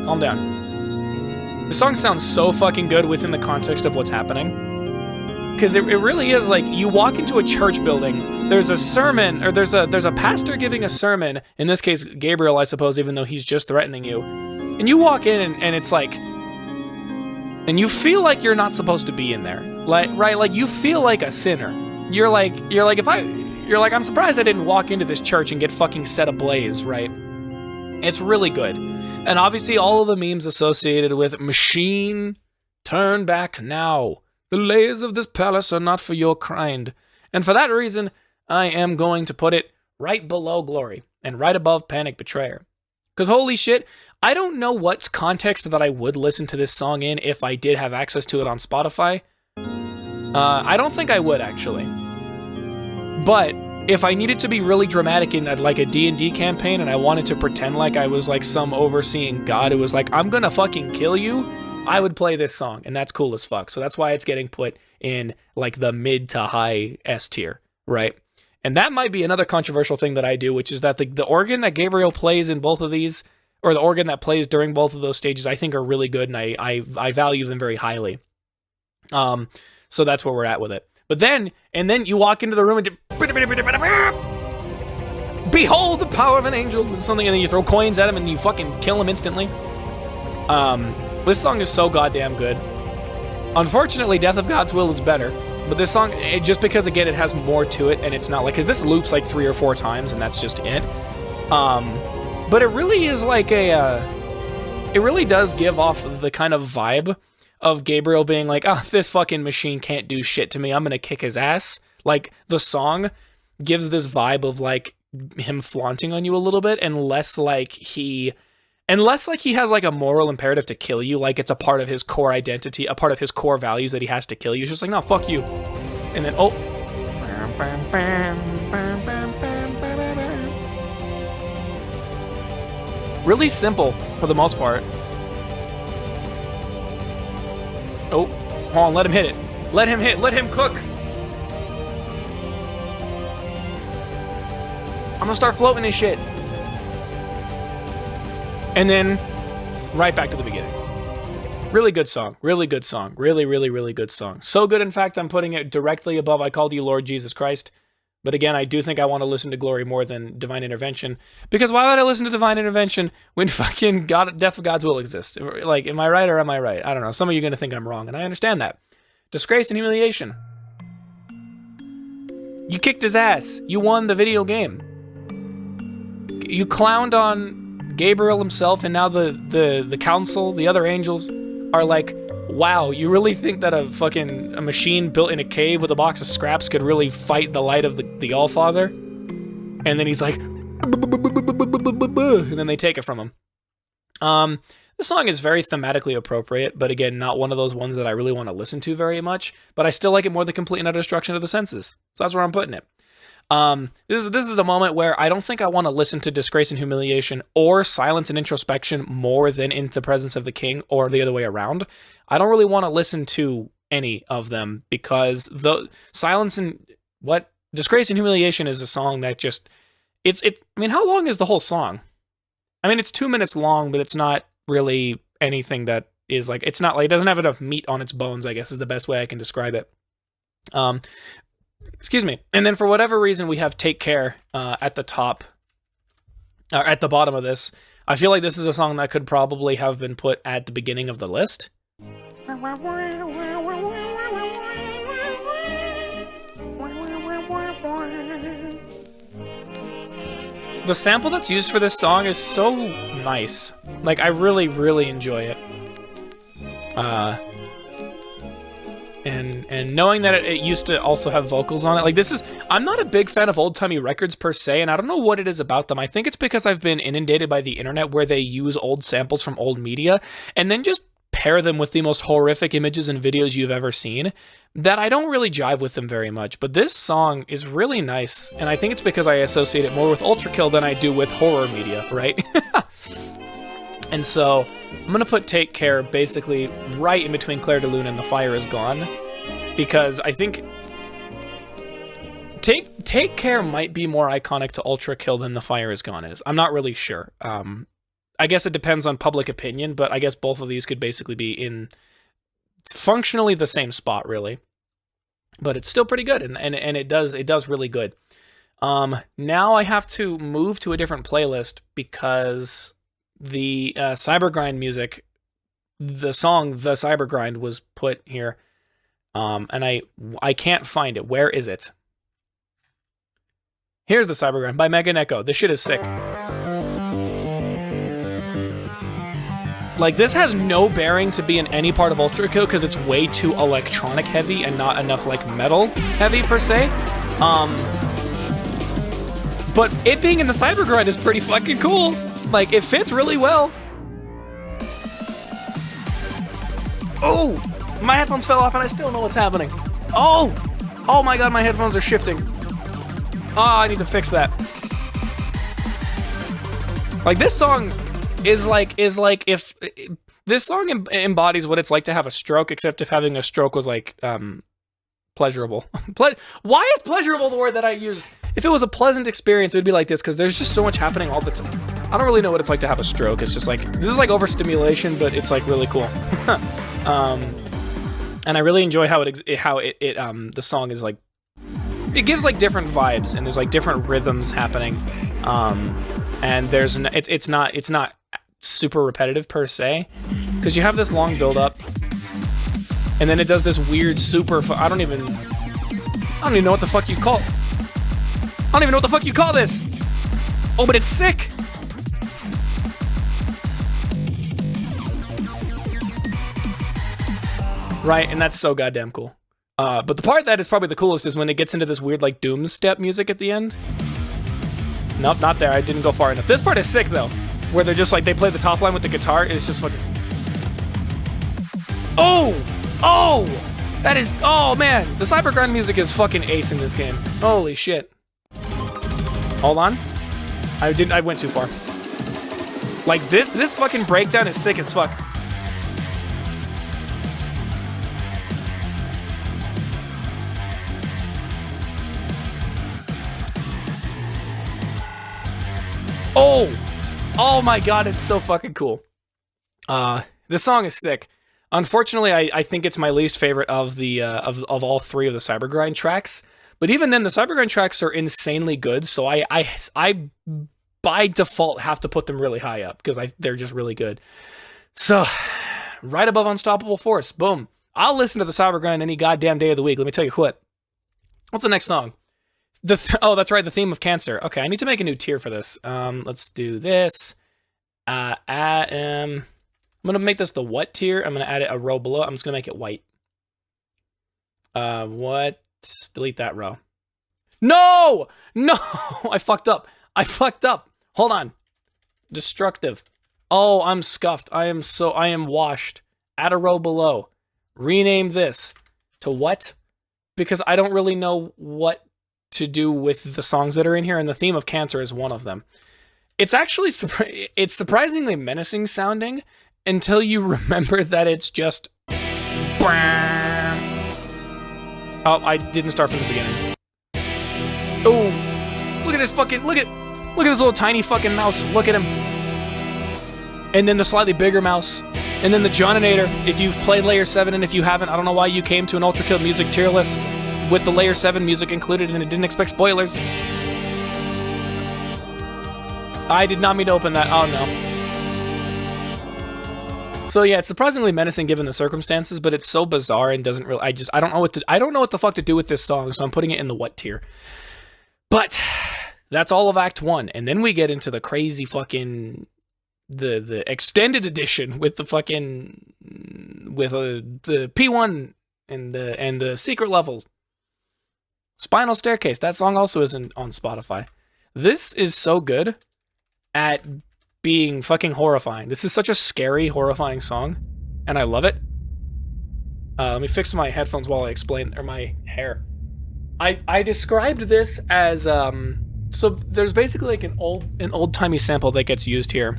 Calm down. The song sounds so fucking good within the context of what's happening. Because it really is like, you walk into a church building, there's a sermon, or there's a pastor giving a sermon, in this case, Gabriel, I suppose, even though he's just threatening you. And you walk in and it's like, and you feel like you're not supposed to be in there. Like, right, like you feel like a sinner. You're like, I'm surprised I didn't walk into this church and get fucking set ablaze, right? It's really good. And obviously all of the memes associated with machine, turn back now. The layers of this palace are not for your kind. And for that reason, I am going to put it right below Glory and right above Panic Betrayer. Because holy shit, I don't know what context that I would listen to this song in if I did have access to it on Spotify. I don't think I would, actually. But if I needed to be really dramatic in like a D&D campaign and I wanted to pretend like I was like some overseeing god who was like, I'm gonna fucking kill you, I would play this song, and that's cool as fuck. So that's why it's getting put in like the mid to high S tier, right? And that might be another controversial thing that I do, which is that the organ that Gabriel plays in both of these, or the organ that plays during both of those stages, I think are really good, and I value them very highly. So that's where we're at with it. But then you walk into the room and behold the power of an angel, or something, and then you throw coins at him and you fucking kill him instantly. This song is so goddamn good. Unfortunately, Death of God's Will is better. But this song, just because, again, it has more to it, and it's not like, because this loops like 3 or 4 times, and that's just it. But it really is like it really does give off the kind of vibe of Gabriel being like, oh, this fucking machine can't do shit to me, I'm gonna kick his ass. Like, the song gives this vibe of, like, him flaunting on you a little bit, and less like he has, like, a moral imperative to kill you, like it's a part of his core identity, a part of his core values that he has to kill you. It's just like, no, fuck you. And then, oh. Really simple, for the most part. Oh, hold on, let him hit it. Let him cook. gonna start floating and shit. And then right back to the beginning. Really good song. Really good song. Really, really, really good song. So good, in fact, I'm putting it directly above I Called You Lord Jesus Christ. But again, I do think I want to listen to Glory more than Divine Intervention. Because why would I listen to Divine Intervention when fucking Death of God's Will exists? Like, am I right or am I right? I don't know. Some of you are going to think I'm wrong, and I understand that. Disgrace and Humiliation. You kicked his ass. You won the video game. You clowned on Gabriel himself, and now the council, the other angels, are like, wow, you really think that a machine built in a cave with a box of scraps could really fight the light of the All-Father? And then he's like, and then they take it from him. The song is very thematically appropriate, but again, not one of those ones that I really want to listen to very much, but I still like it more than Complete and Utter Destruction of the Senses. So that's where I'm putting it. This is a moment where I don't think I want to listen to Disgrace and Humiliation or Silence and Introspection more than In the Presence of the King, or the other way around. I don't really want to listen to any of them because the Silence and Disgrace and Humiliation is a song that just I mean, how long is the whole song? I mean, it's 2 minutes long, but it's not really anything that is like, it's not like, it doesn't have enough meat on its bones, I guess is the best way I can describe it. Excuse me. And then for whatever reason, we have Take Care at the top, or at the bottom of this. I feel like this is a song that could probably have been put at the beginning of the list. The sample that's used for this song is so nice. Like, I really, really enjoy it. And knowing that it used to also have vocals on it, like I'm not a big fan of old-timey records per se, and I don't know what it is about them. I think it's because I've been inundated by the internet where they use old samples from old media and then just pair them with the most horrific images and videos you've ever seen, that I don't really jive with them very much. But this song is really nice, and I think it's because I associate it more with ULTRAKILL than I do with horror media, right? And so I'm gonna put Take Care basically right in between Clair de Lune and The Fire Is Gone, because I think Take Care might be more iconic to ULTRAKILL than The Fire Is Gone is. I'm not really sure. I guess it depends on public opinion, but I guess both of these could basically be in functionally the same spot, really. But it's still pretty good, and it does really good. Now I have to move to a different playlist because the Cybergrind music, the song The Cybergrind, was put here, and I can't find it. Where is it? Here's The Cybergrind by Megan Echo. This shit is sick. Like, this has no bearing to be in any part of ULTRAKILL because it's way too electronic heavy and not enough, like, metal heavy per se. But it being in the Cybergrind is pretty fucking cool. Like, it fits really well. Oh! My headphones fell off and I still know what's happening. Oh! Oh my god, my headphones are shifting. Oh, I need to fix that. Like, this song is like if this song embodies what it's like to have a stroke, except if having a stroke was like pleasurable. Why is pleasurable the word that I used? If it was a pleasant experience, it would be like this, because there's just so much happening all the time. I don't really know what it's like to have a stroke. It's just like, this is like overstimulation, but it's like really cool. And I really enjoy how the song is like, it gives like different vibes, and there's like different rhythms happening. And it's not super repetitive per se, because you have this long build up, and then it does this weird super. I don't even know what the fuck you call. I don't even know what the fuck you call this. Oh, but it's sick. Right, and that's so goddamn cool. But the part that is probably the coolest is when it gets into this weird like doom step music at the end. Nope, not there. I didn't go far enough. This part is sick though, where they're just like, they play the top line with the guitar. It's just fucking. Oh, that is. Oh man, the Cybergrind music is fucking ace in this game. Holy shit. Hold on, I went too far. Like this fucking breakdown is sick as fuck. Oh my god, it's so fucking cool. This song is sick. Unfortunately, I think it's my least favorite of the of all three of the Cybergrind tracks. But even then, the Cybergrind tracks are insanely good. So I by default have to put them really high up because they're just really good. So right above Unstoppable Force, boom. I'll listen to the Cybergrind any goddamn day of the week. Let me tell you what. What's the next song? Oh, that's right, the theme of Cancer. Okay, I need to make a new tier for this. Let's do this. I'm gonna make this the what tier. I'm gonna add it a row below. I'm just gonna make it white. What? Delete that row. No! No! I fucked up. Hold on. Destructive. Oh, I'm scuffed. I am washed. Add a row below. Rename this to what? Because I don't really know what to do with the songs that are in here, and the theme of Cancer is one of them. It's actually it's surprisingly menacing sounding until you remember that it's just. Oh, I didn't start from the beginning. Oh, look at this fucking look at this little tiny fucking mouse. Look at him. And then the slightly bigger mouse. And then the Johninator, if you've played Layer 7, and if you haven't, I don't know why you came to an ULTRAKILL music tier list with the Layer 7 music included and it didn't expect spoilers. I did not mean to open that. Oh no. So yeah, it's surprisingly menacing given the circumstances, but it's so bizarre and doesn't really. I don't know what the fuck to do with this song, so I'm putting it in the what tier. But that's all of Act 1, and then we get into the crazy fucking the extended edition with the fucking the P1 and the secret levels. Spinal Staircase. That song also isn't on Spotify. This is so good at being fucking horrifying. This is such a scary, horrifying song, and I love it. Let me fix my headphones while I explain, or my hair. I described this as so there's basically like an old-timey sample that gets used here.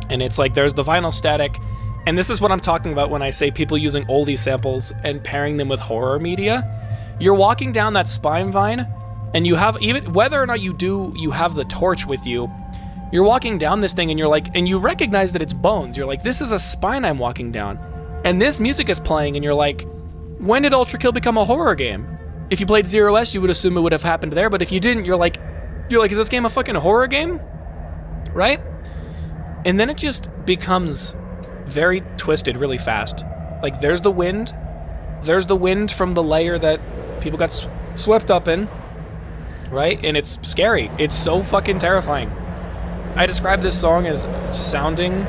And it's like there's the vinyl static, and this is what I'm talking about when I say people using oldie samples and pairing them with horror media. You're walking down that spine vine, and you have, even whether or not you have the torch with you, you're walking down this thing and you're like, and you recognize that it's bones. You're like, this is a spine I'm walking down. And this music is playing, and you're like, when did ULTRAKILL become a horror game? If you played 0S, you would assume it would have happened there, but if you didn't, you're like, is this game a fucking horror game? Right? And then it just becomes very twisted really fast. Like, there's the wind from the layer that people got swept up in, right? And it's scary. It's so fucking terrifying. I describe this song as sounding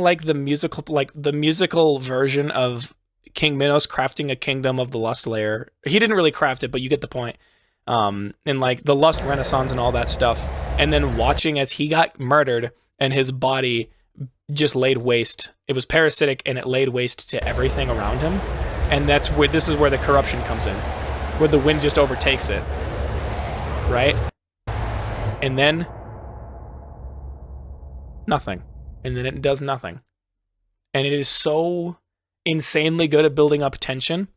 like the musical version of King Minos crafting a kingdom of the Lust layer. He didn't really craft it, but you get the point. And like the Lust Renaissance and all that stuff. And then watching as he got murdered and his body just laid waste. It was parasitic and it laid waste to everything around him. And this is where the corruption comes in. Where the wind just overtakes it. Right? And then nothing. And then it does nothing. And it is so insanely good at building up tension.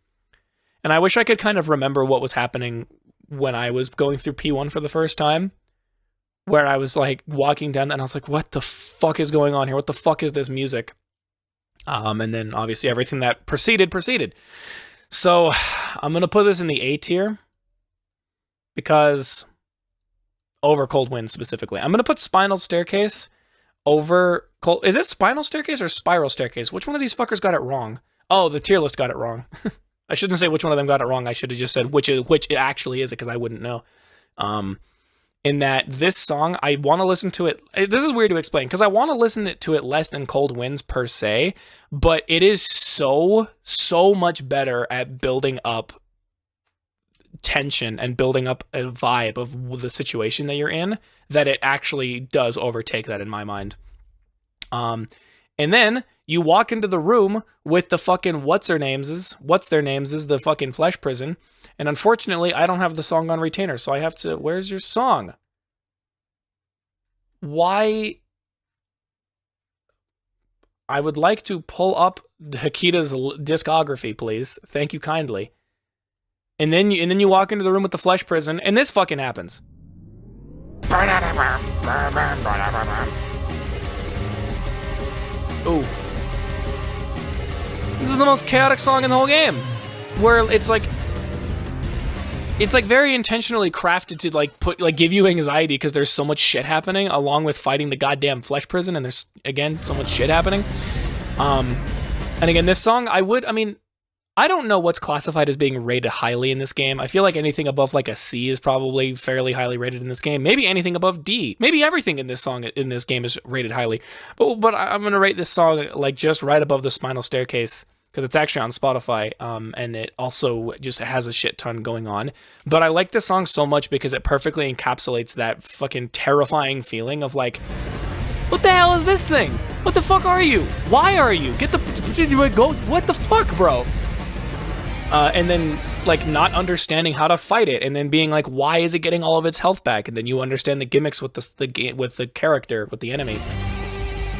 And I wish I could kind of remember what was happening when I was going through P1 for the first time. Where I was like walking down and I was like, what the fuck is going on here? What the fuck is this music? And then obviously everything that proceeded. So I'm going to put this in the A tier because over Cold Wind specifically. I'm going to put Spinal Staircase over Cold. Is it Spinal Staircase or Spiral Staircase? Which one of these fuckers got it wrong? Oh, the tier list got it wrong. I shouldn't say which one of them got it wrong. I should have just said which it actually is it because I wouldn't know. In that this song, I want to listen to it. This is weird to explain because I want to listen to it less than Cold Winds per se, but it is so much better at building up tension and building up a vibe of the situation that you're in that it actually does overtake that in my mind. And then you walk into the room with the fucking what's their names is the fucking flesh prison. And unfortunately, I don't have the song on retainer, so I have to... Where's your song? Why... I would like to pull up Hakita's discography, please. Thank you kindly. And then you walk into the room with the flesh prison, and this fucking happens. Ooh. This is the most chaotic song in the whole game. Where it's like very intentionally crafted to like give you anxiety because there's so much shit happening, along with fighting the goddamn flesh prison, and there's again so much shit happening. And again, this song, I don't know what's classified as being rated highly in this game. I feel like anything above like a C is probably fairly highly rated in this game. Maybe anything above D. Maybe everything in this song in this game is rated highly. But I'm gonna rate this song like just right above the Spinal Staircase, because it's actually on Spotify, and it also just has a shit ton going on. But I like this song so much because it perfectly encapsulates that fucking terrifying feeling of like, what the hell is this thing? What the fuck are you? Why are you? Go, what the fuck, bro? And then like not understanding how to fight it, and then being like, why is it getting all of its health back? And then you understand the gimmicks with the character, with the enemy.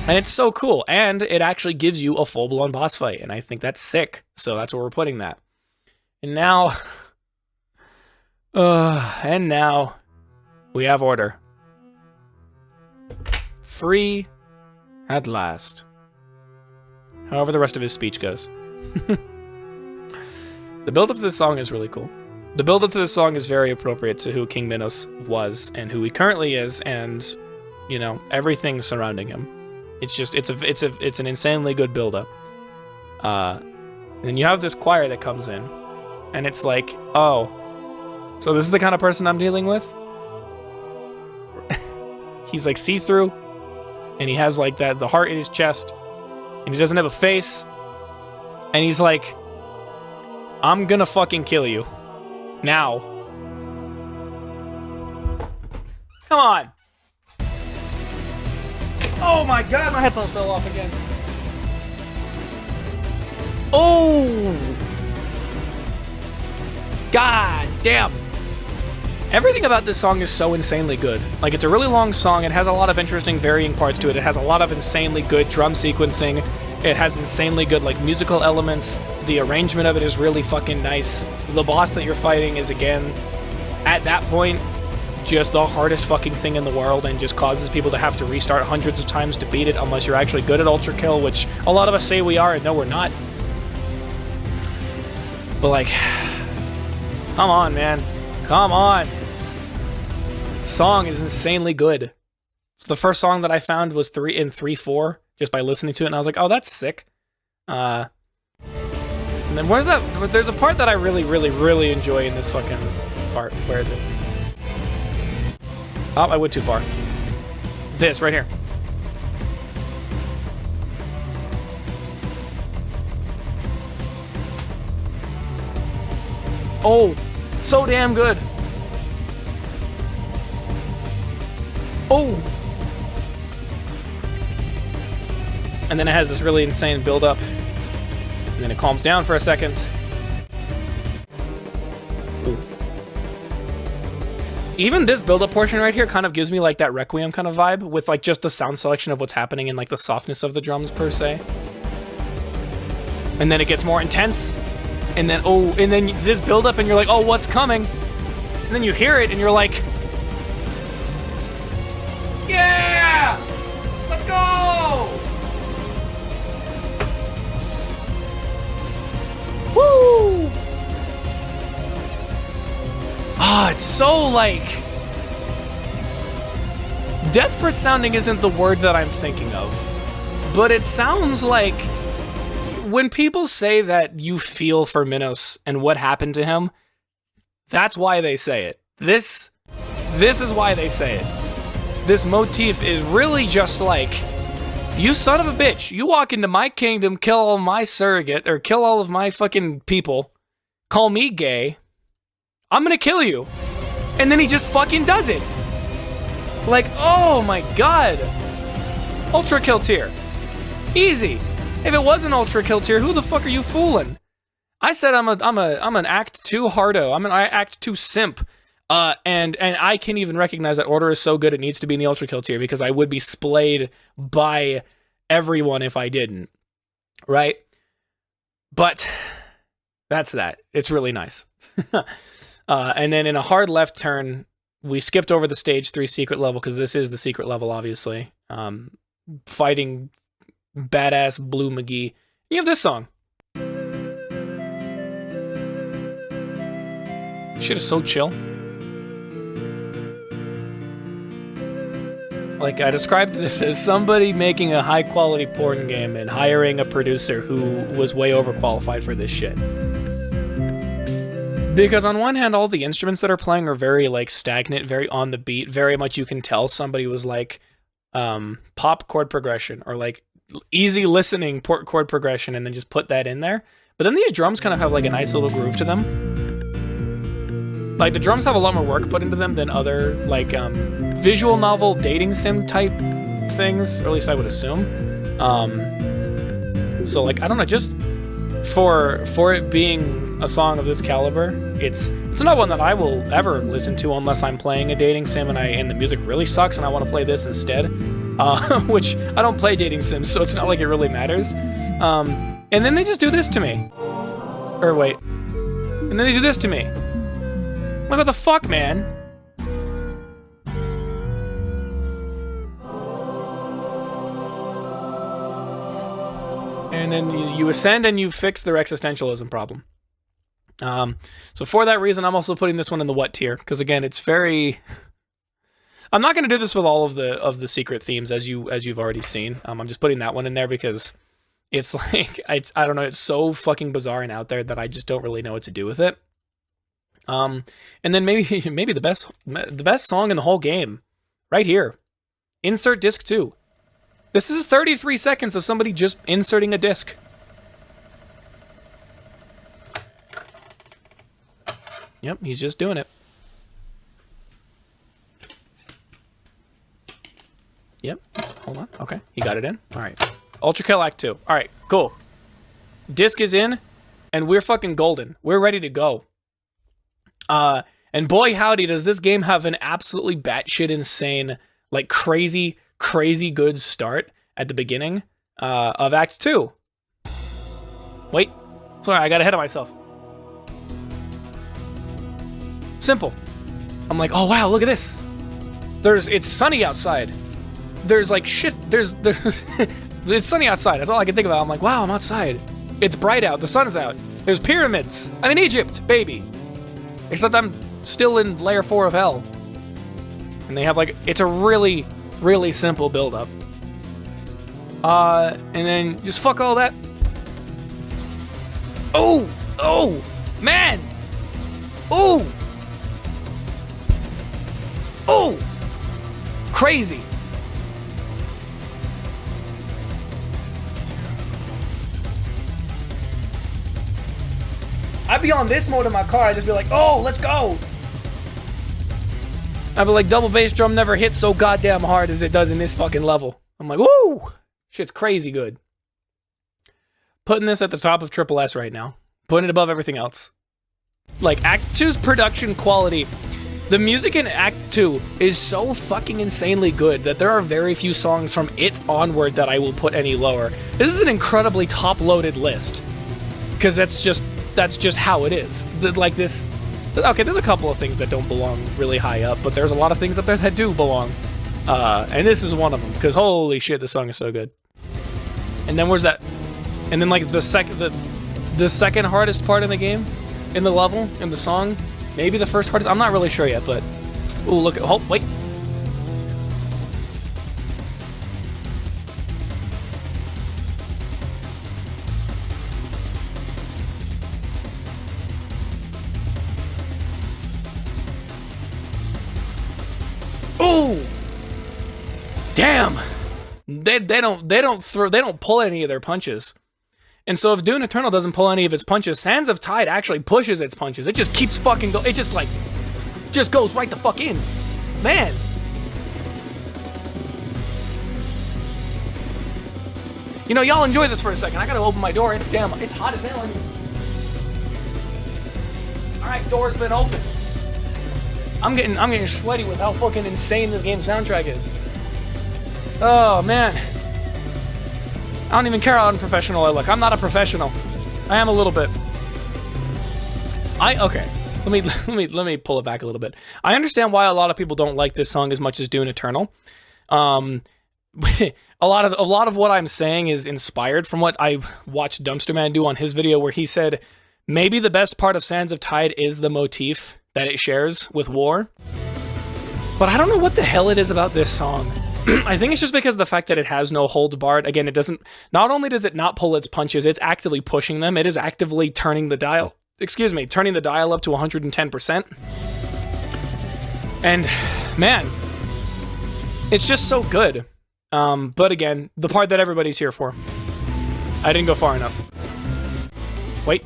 And it's so cool, and it actually gives you a full-blown boss fight, and I think that's sick. So that's where we're putting that. And now, we have order. Free at last. However the rest of his speech goes. The build-up to this song is really cool. The build-up to this song is very appropriate to who King Minos was, and who he currently is, and, you know, everything surrounding him. It's just, it's an insanely good build-up. And then you have this choir that comes in, and it's like, oh, so this is the kind of person I'm dealing with? He's like see-through, and he has like the heart in his chest, and he doesn't have a face, and he's like, I'm gonna fucking kill you. Now. Come on. Oh my god, my headphones fell off again. Oh! God damn. Everything about this song is so insanely good. Like, it's a really long song, it has a lot of interesting varying parts to it, it has a lot of insanely good drum sequencing, it has insanely good, like, musical elements, the arrangement of it is really fucking nice, the boss that you're fighting is, again, at that point, just the hardest fucking thing in the world, and just causes people to have to restart hundreds of times to beat it unless you're actually good at Ultra Kill, which a lot of us say we are, and no, we're not. But, like, come on, man. Come on. The song is insanely good. It's the first song that I found was 3/4, just by listening to it, and I was like, oh, that's sick. And then where's that? There's a part that I really, really, really enjoy in this fucking part. Where is it? Oh, I went too far. This, right here. Oh, so damn good. Oh. And then it has this really insane build-up. And then it calms down for a second. Ooh. Even this build-up portion right here kind of gives me like that Requiem kind of vibe, with like just the sound selection of what's happening and like the softness of the drums per se. And then it gets more intense. And then, oh, and then this build-up and you're like, oh, what's coming? And then you hear it and you're like, yeah! Let's go! Woo! Ah, it's so, like... desperate sounding isn't the word that I'm thinking of. But it sounds like... when people say that you feel for Minos and what happened to him, that's why they say it. This is why they say it. This motif is really just like, you son of a bitch, you walk into my kingdom, kill all my surrogate, or kill all of my fucking people, call me gay, I'm gonna kill you. And then he just fucking does it. Like, oh my god. Ultra kill tier. Easy. If it wasn't Ultra kill tier, who the fuck are you fooling? I said I'm an Act 2 hardo. I'm an Act 2 simp. And I can't even recognize that order is so good it needs to be in the Ultra kill tier, because I would be splayed by everyone if I didn't. Right? But that's that. It's really nice. And then in a hard left turn, we skipped over the stage 3 secret level because this is the secret level, obviously. Fighting badass Blue McGee. You have this song. Shit is so chill. Like, I described this as somebody making a high-quality porn game and hiring a producer who was way overqualified for this shit. Because on one hand, all the instruments that are playing are very, like, stagnant, very on the beat. Very much you can tell somebody was like, pop chord progression or, like, easy listening chord progression and then just put that in there. But then these drums kind of have, like, a nice little groove to them. Like, the drums have a lot more work put into them than other, like, visual novel dating sim type things, or at least I would assume. So, like, I don't know, just for it being a song of this caliber, it's not one that I will ever listen to unless I'm playing a dating sim and the music really sucks and I want to play this instead. Which I don't play dating sims, so it's not like it really matters. And then they just do this to me. Or wait. And then they do this to me. Like, what the fuck, man? And then you ascend and you fix their existentialism problem. So for that reason, I'm also putting this one in the what tier, because again, it's very... I'm not going to do this with all of the secret themes as you've already seen. I'm just putting that one in there because it's like, I don't know, it's so fucking bizarre and out there that I just don't really know what to do with it. And then maybe the best song in the whole game, right here. Insert disc 2. This is 33 seconds of somebody just inserting a disc. Yep, he's just doing it. Yep, hold on, okay, he got it in. All right, ULTRAKILL Act 2. All right, cool. Disc is in, and we're fucking golden. We're ready to go. And boy howdy, does this game have an absolutely batshit insane, like crazy good start at the beginning of Act 2. Wait, sorry, I got ahead of myself. Simple. I'm like, oh wow, look at this. It's sunny outside. There's like shit, there's it's sunny outside. That's all I can think about. I'm like, wow, I'm outside. It's bright out, the sun's out. There's pyramids. I'm in Egypt, baby. Except I'm still in layer 4 of hell. And they have like, it's a really simple build-up. And then just fuck all that. Oh, man. Oh, crazy. I'd be on this mode in my car, I'd just be like, oh, let's go. I'd be like, double bass drum never hits so goddamn hard as it does in this fucking level. I'm like, woo! Shit's crazy good. Putting this at the top of Triple S right now. Putting it above everything else. Like, Act 2's production quality, the music in Act 2 is so fucking insanely good that there are very few songs from it onward that I will put any lower. This is an incredibly top-loaded list. Because that's just how it is. Like this... Okay, there's a couple of things that don't belong really high up, but there's a lot of things up there that do belong. And this is one of them, because holy shit, this song is so good. And then where's that? And then like the second hardest part in the game, in the level, in the song, maybe the first hardest. I'm not really sure yet, but ooh, look! Hold, wait. Ooh! Damn! They don't pull any of their punches. And so if Dune Eternal doesn't pull any of its punches, Sands of Tide actually pushes its punches. It just keeps fucking go. It just like goes right the fuck in. Man. You know, y'all enjoy this for a second. I gotta open my door. It's hot as hell in here. Alright, door's been open. I'm getting sweaty with how fucking insane this game's soundtrack is. Oh man. I don't even care how unprofessional I look. I'm not a professional. I am a little bit. Okay. let me pull it back a little bit. I understand why a lot of people don't like this song as much as Dune Eternal. A lot of what I'm saying is inspired from what I watched Dumpster Man do on his video, where he said maybe the best part of Sands of Tide is the motif that it shares with War. But I don't know what the hell it is about this song. I think it's just because of the fact that it has no holds barred. Again, it doesn't. Not only does it not pull its punches, it's actively pushing them. It is actively turning the dial. Excuse me, turning the dial up to 110%. And man, it's just so good. But again, the part that everybody's here for. I didn't go far enough. Wait.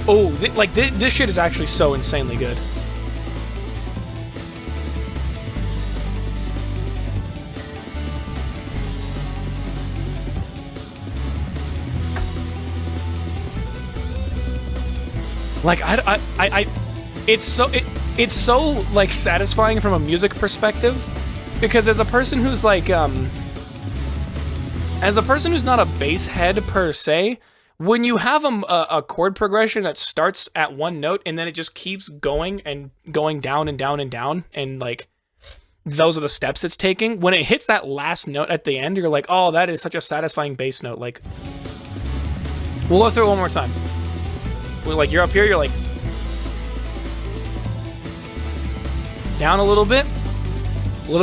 Oh, this shit is actually so insanely good. Like it's so like satisfying from a music perspective, because as a person who's like not a bass head per se, when you have a chord progression that starts at one note and then it just keeps going and going down and down and down, and like those are the steps it's taking, when it hits that last note at the end, you're like, oh, that is such a satisfying bass note. Like, we'll go through it one more time. Like, you're up here, you're like down a little bit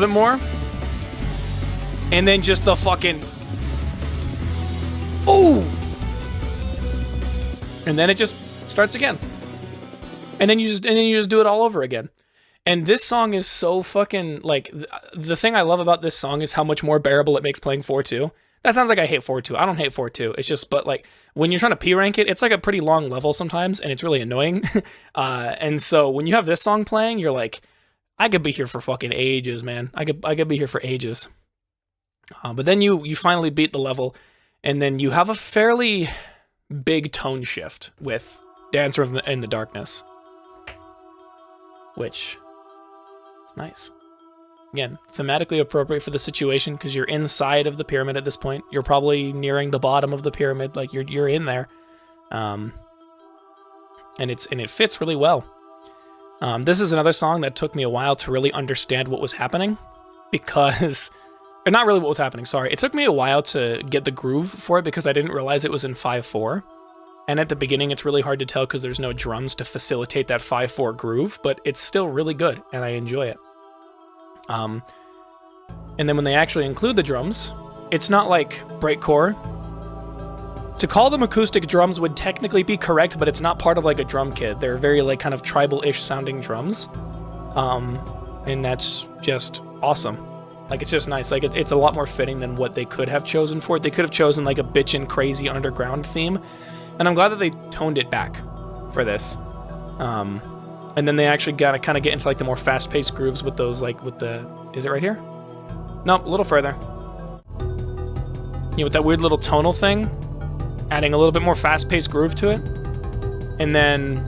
more, and then just the fucking ooh, and then it just starts again, and then you just do it all over again. And this song is so fucking, like, the thing I love about this song is how much more bearable it makes playing 4-2. That sounds like I hate 4-2. I don't hate 4-2. It's just, but like, when you're trying to P-rank it, it's like a pretty long level sometimes, and it's really annoying. And so when you have this song playing, you're like, I could be here for fucking ages, man. I could be here for ages. But then you finally beat the level, and then you have a fairly big tone shift with Dancer in the Darkness, which is nice. Again, thematically appropriate for the situation, because you're inside of the pyramid at this point. You're probably nearing the bottom of the pyramid, like you're in there, and it fits really well. This is another song that took me a while to really understand what was happening, because, or not really what was happening. Sorry, it took me a while to get the groove for it because I didn't realize it was in 5/4. And at the beginning, it's really hard to tell because there's no drums to facilitate that 5/4 groove, but it's still really good, and I enjoy it. And then when they actually include the drums, it's not like breakcore. To call them acoustic drums would technically be correct, but it's not part of like a drum kit. They're very like kind of tribal-ish sounding drums. And that's just awesome. Like, it's just nice. Like, it's a lot more fitting than what they could have chosen for it. They could have chosen like a bitchin' crazy underground theme. And I'm glad that they toned it back for this. And then they actually gotta kind of get into like the more fast-paced grooves with those, like with the, is it right here? Nope, a little further. Yeah, with that weird little tonal thing, adding a little bit more fast-paced groove to it. And then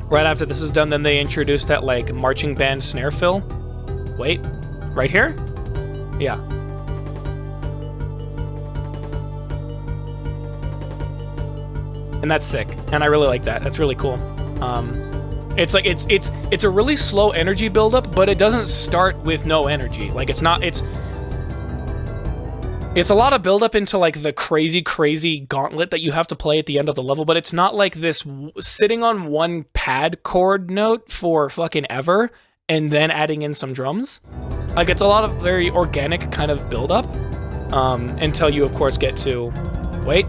right after this is done, then they introduce that like marching band snare fill. Wait, right here? Yeah. And that's sick, and I really like that. That's really cool. It's like it's a really slow energy buildup, but it doesn't start with no energy. Like, it's a lot of buildup into like the crazy gauntlet that you have to play at the end of the level, but it's not like this sitting on one pad chord note for fucking ever and then adding in some drums. Like, it's a lot of very organic kind of buildup until you of course get to wait.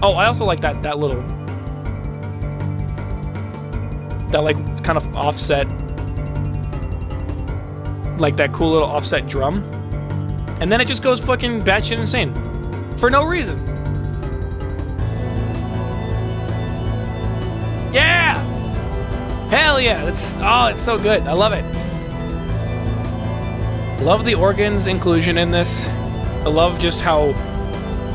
Oh, I also like that little, that like kind of offset, like that cool little offset drum. And then it just goes fucking batshit insane for no reason. Yeah! Hell yeah! It's so good. I love it. Love the organs inclusion in this. I love just how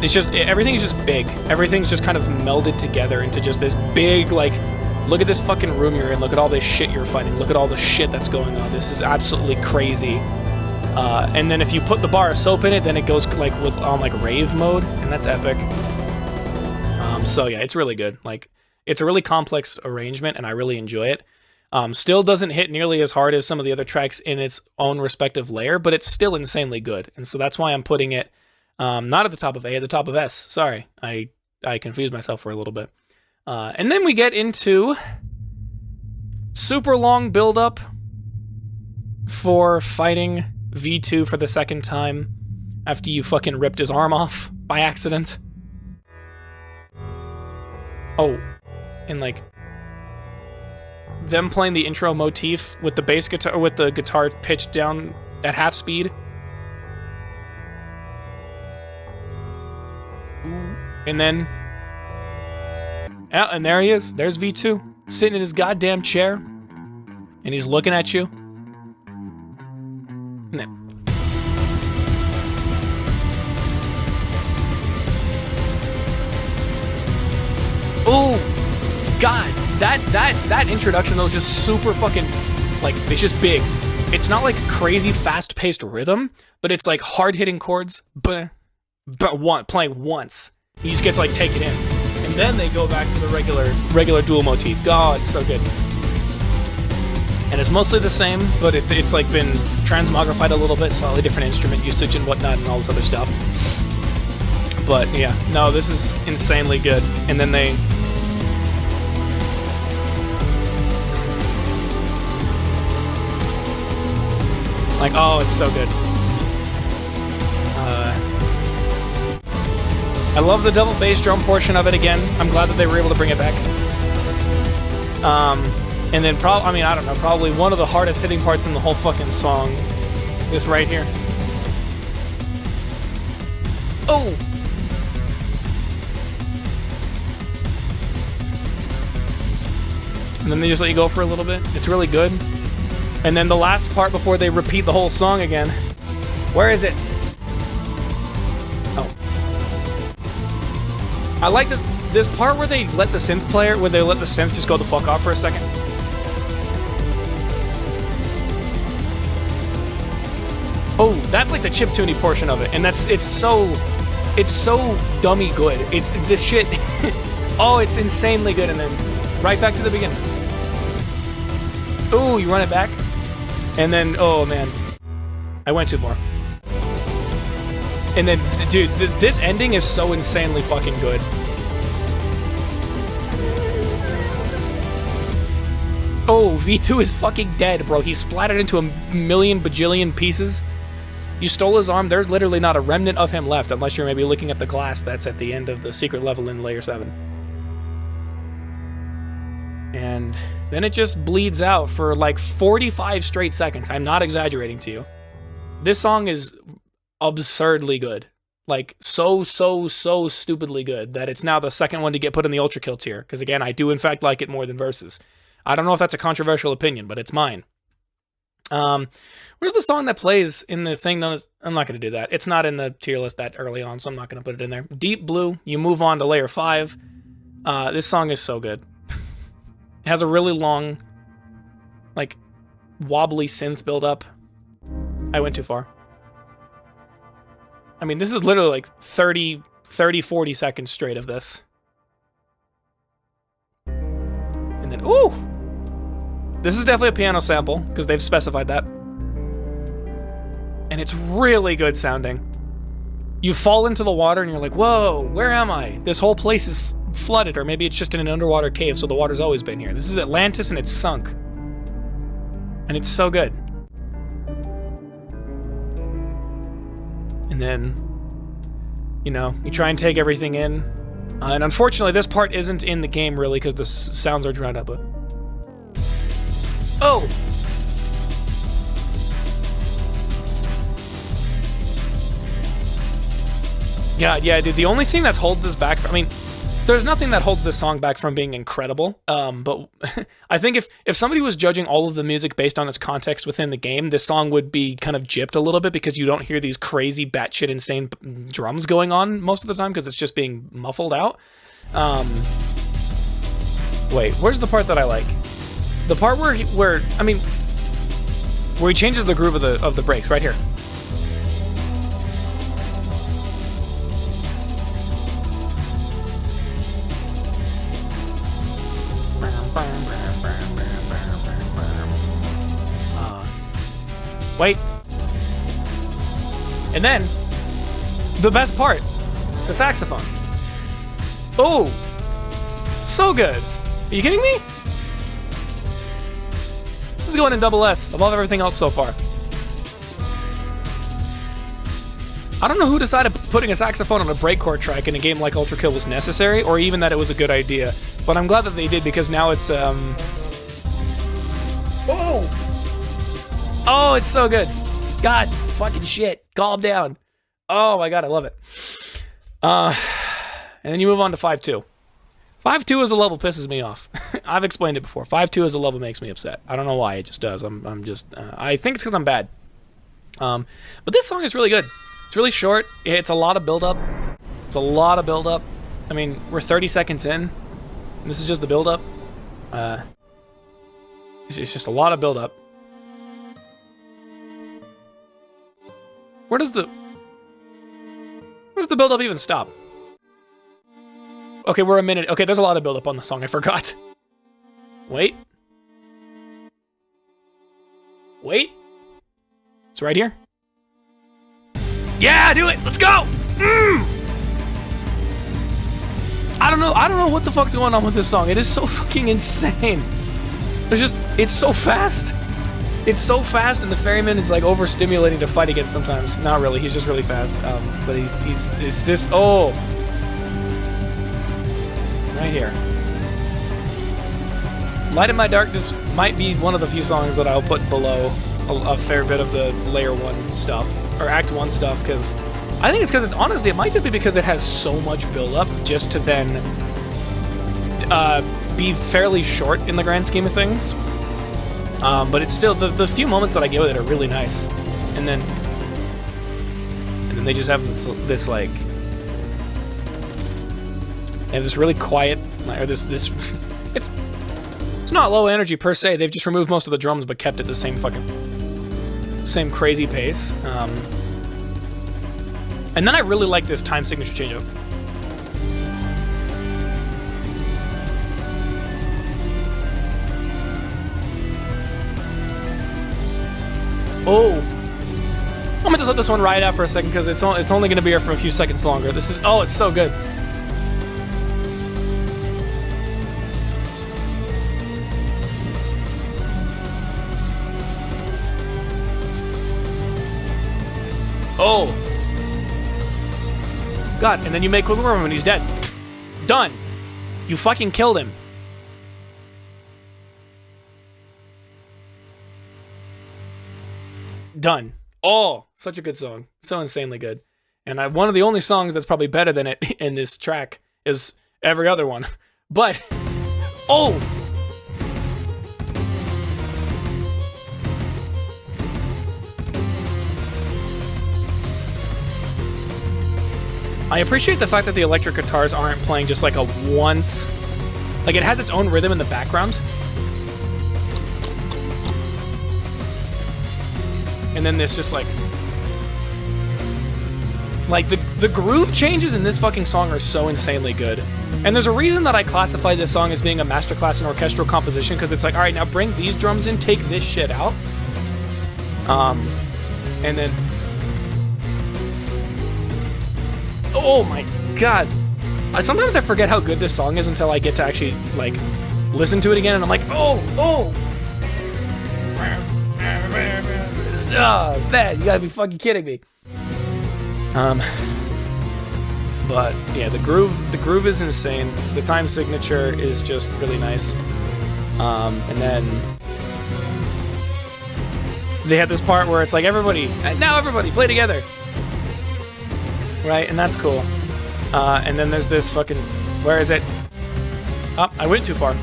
everything's just big. Everything's just kind of melded together into just this big, like, look at this fucking room you're in. Look at all this shit you're fighting. Look at all the shit that's going on. This is absolutely crazy. And then if you put the bar of soap in it, then it goes like on like rave mode, and that's epic. So yeah, it's really good. Like, It's a really complex arrangement, and I really enjoy it. Still doesn't hit nearly as hard as some of the other tracks in its own respective layer, but it's still insanely good. And so that's why I'm putting it not at the top of A, at the top of S. Sorry, I confused myself for a little bit. And then we get into super long build-up for fighting V2 for the second time after you fucking ripped his arm off by accident. Oh, and like them playing the intro motif with the bass guitar, with the guitar pitched down at half speed. And then, yeah, and there he is. There's V2 sitting in his goddamn chair, and he's looking at you. And then, oh, God, that introduction though is just super fucking, like, it's just big. It's not like crazy fast-paced rhythm, but it's like hard-hitting chords, but playing once. You just get to like take it in, and then they go back to the regular dual motif. God, it's so good. And it's mostly the same, but it's like been transmogrified a little bit, slightly different instrument usage and whatnot, and all this other stuff. But yeah, no, this is insanely good. And then they. Like, oh, it's so good. I love the double bass drum portion of it again. I'm glad that they were able to bring it back. And then I don't know, probably one of the hardest hitting parts in the whole fucking song. This right here. Oh! And then they just let you go for a little bit. It's really good. And then the last part before they repeat the whole song again. Where is it? Oh. I like this part where they let the synth player, where they let the synth just go the fuck off for a second. Oh, that's like the chiptune-y portion of it, and it's so dummy good. It's this shit. Oh, it's insanely good, and then right back to the beginning. Oh, you run it back, and then oh man, I went too far. And then, dude, this ending is so insanely fucking good. Oh, V2 is fucking dead, bro. He splattered into a million bajillion pieces. You stole his arm. There's literally not a remnant of him left, unless you're maybe looking at the glass that's at the end of the secret level in Layer 7. And then it just bleeds out for like 45 straight seconds. I'm not exaggerating to you. This song is absurdly good. Like, so stupidly good that it's now the second one to get put in the ULTRAKILL tier. Because again, I do in fact like it more than Versus. I don't know if that's a controversial opinion, but it's mine. Where's the song that plays in the thing known as... I'm not going to do that. It's not in the tier list that early on, so I'm not going to put it in there. Deep Blue, you move on to Layer 5. This song is so good. It has a really long, like, wobbly synth build-up. I went too far. I mean, this is literally like 30, 40 seconds straight of this. And then, ooh! This is definitely a piano sample, because they've specified that. And it's really good sounding. You fall into the water and you're like, whoa, where am I? This whole place is flooded, or maybe it's just in an underwater cave, so the water's always been here. This is Atlantis and it's sunk. And it's so good. And then, you know, you try and take everything in. And unfortunately, this part isn't in the game, really, because the sounds are drowned out, but... Oh! Yeah, dude, the only thing that holds this back... I mean, there's nothing that holds this song back from being incredible, but I think if somebody was judging all of the music based on its context within the game, this song would be kind of gypped a little bit because you don't hear these crazy batshit insane drums going on most of the time because it's just being muffled out. Wait, where's the part that I like? The part where he changes the groove of the breaks, right here. Wait. And then, the best part, the saxophone. Oh, so good. Are you kidding me? This is going in double S above everything else so far. I don't know who decided putting a saxophone on a breakcore track in a game like Ultra Kill was necessary, or even that it was a good idea. But I'm glad that they did, because now it's, Oh, it's so good. God, fucking shit. Calm down. Oh my god, I love it. And then you move on to 5-2. 5-2 as a level pisses me off. I've explained it before. 5-2 as a level makes me upset. I don't know why, it just does. I'm just, I think it's because I'm bad. But this song is really good. It's really short. It's a lot of build-up. It's a lot of build-up. I mean, we're 30 seconds in. And this is just the build-up. It's just a lot of build-up. Where does the build-up even stop? Okay, we're a minute. Okay, there's a lot of build-up on the song. I forgot. Wait. Wait. It's right here. Yeah, do it. Let's go. I don't know what the fuck's going on with this song. It is so fucking insane. It's so fast. It's so fast, and the ferryman is like overstimulating to fight against sometimes. Not really, he's just really fast. But is this, oh. Right here. Light in My Darkness might be one of the few songs that I'll put below a fair bit of the Layer 1 stuff, or Act 1 stuff, because I think it's because honestly, it might just be because it has so much build-up just to then be fairly short in the grand scheme of things. But it's still, the few moments that I give it are really nice. And then they just have this like, they have this really quiet, or this, it's not low energy per se, they've just removed most of the drums but kept it the same same crazy pace. And then I really like this time signature change-up. Oh, I'm gonna just let this one ride out for a second because it's only gonna be here for a few seconds longer. This is, oh, it's so good. Oh, God! And then you make quick room and he's dead. Done. You fucking killed him. Done. Oh, such a good song. So insanely good. And one of the only songs that's probably better than it in this track is every other one. But, oh! I appreciate the fact that the electric guitars aren't playing just like a once. Like, it has its own rhythm in the background. And then there's just like the groove changes in this fucking song are so insanely good. And there's a reason that I classify this song as being a masterclass in orchestral composition, because it's like, all right, now bring these drums in, take this shit out. And then, oh my God. Sometimes I forget how good this song is until I get to actually like listen to it again, and I'm like, oh. Oh, man, you gotta be fucking kidding me. But yeah, the groove is insane. The time signature is just really nice. And then they had this part where it's like, everybody play together. Right, and that's cool. And then there's this fucking, where is it? Oh, I went too far.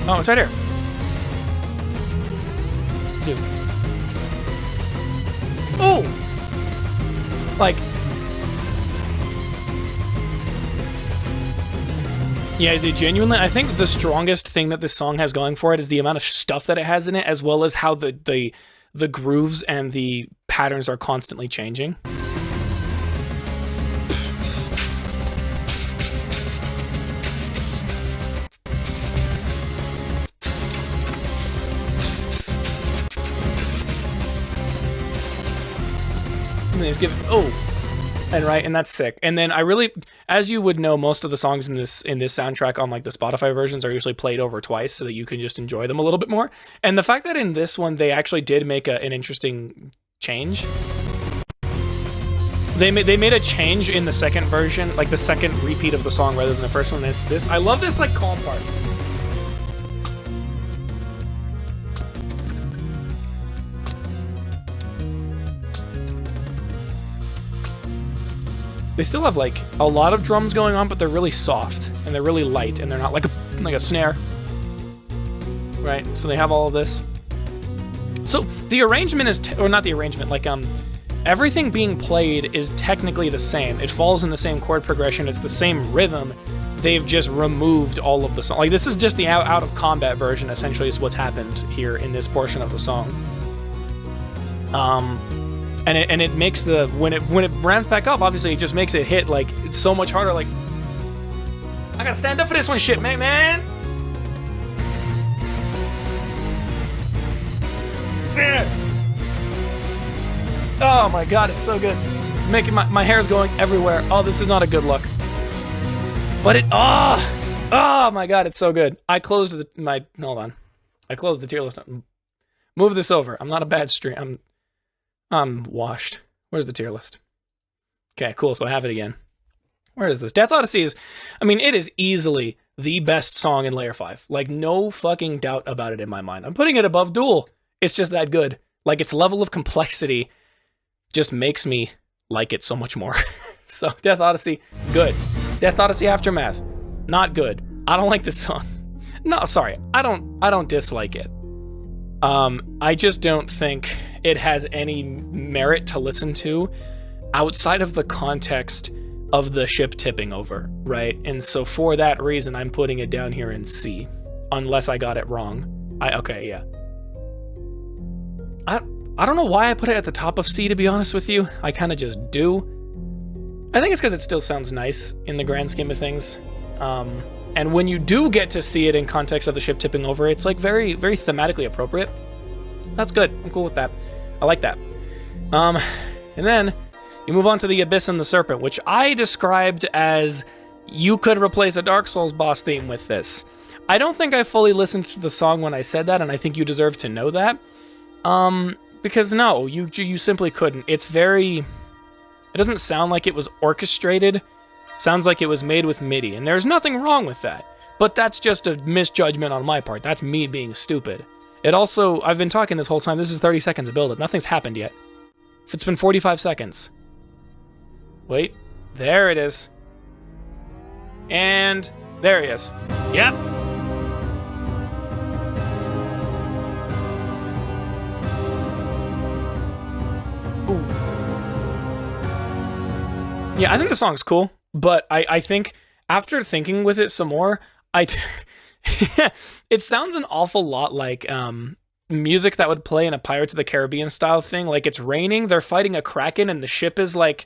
Oh, it's right here. Dude. Oh! Like, yeah, dude, genuinely, I think the strongest thing that this song has going for it is the amount of stuff that it has in it, as well as how the grooves and the patterns are constantly changing. and he's giving and that's sick. And then I really, as you would know, most of the songs in this soundtrack on like the Spotify versions are usually played over twice so that you can just enjoy them a little bit more. And the fact that in this one they actually did make an interesting change. They made a change in the second version, like the second repeat of the song rather than the first one. It's this. I love this like calm part. They still have like a lot of drums going on, but they're really soft and they're really light and they're not like a snare. Right? So they have all of this. So the arrangement is, or not the arrangement, like everything being played is technically the same. It falls in the same chord progression. It's the same rhythm. They've just removed all of the song. Like this is just the out of combat version. Essentially, is what's happened here in this portion of the song. And it makes the when it ramps back up, obviously it just makes it hit like it's so much harder. Like I gotta stand up for this one, shit, man. Oh my god, it's so good. Making my hair's going everywhere. Oh, this is not a good look. But oh my god, it's so good. I closed hold on. I closed the tier list. Move this over. I'm not a bad stream. I'm washed. Where's the tier list? Okay, cool. So I have it again. Where is this? Death Odyssey is, I mean, it is easily the best song in Layer 5. Like, no fucking doubt about it in my mind. I'm putting it above Duel. It's just that good. Like, its level of complexity just makes me like it so much more. So, Death Odyssey, good. Death Odyssey Aftermath, not good. I don't like this song. No, sorry. I don't dislike it. I just don't think it has any merit to listen to outside of the context of the ship tipping over, right? And so for that reason, I'm putting it down here in C, unless I got it wrong. Okay, yeah. I don't know why I put it at the top of C, to be honest with you. I kind of just do. I think it's because it still sounds nice in the grand scheme of things. And when you do get to see it in context of the ship tipping over, it's like very, very thematically appropriate. That's good. I'm cool with that. I like that. And then you move on to the Abyss and the Serpent, which I described as you could replace a Dark Souls boss theme with this. I don't think I fully listened to the song when I said that, and I think you deserve to know that. Because no, you simply couldn't. It's very... It doesn't sound like it was orchestrated. Sounds like it was made with MIDI, and there's nothing wrong with that. But that's just a misjudgment on my part. That's me being stupid. It also, I've been talking this whole time, this is 30 seconds of build-up. Nothing's happened yet. If it's been 45 seconds. Wait, there it is. And there he is. Yep. Ooh. Yeah, I think the song's cool, but I think after thinking with it some more, it sounds an awful lot like music that would play in a Pirates of the Caribbean style thing. Like it's raining, they're fighting a kraken, and the ship is like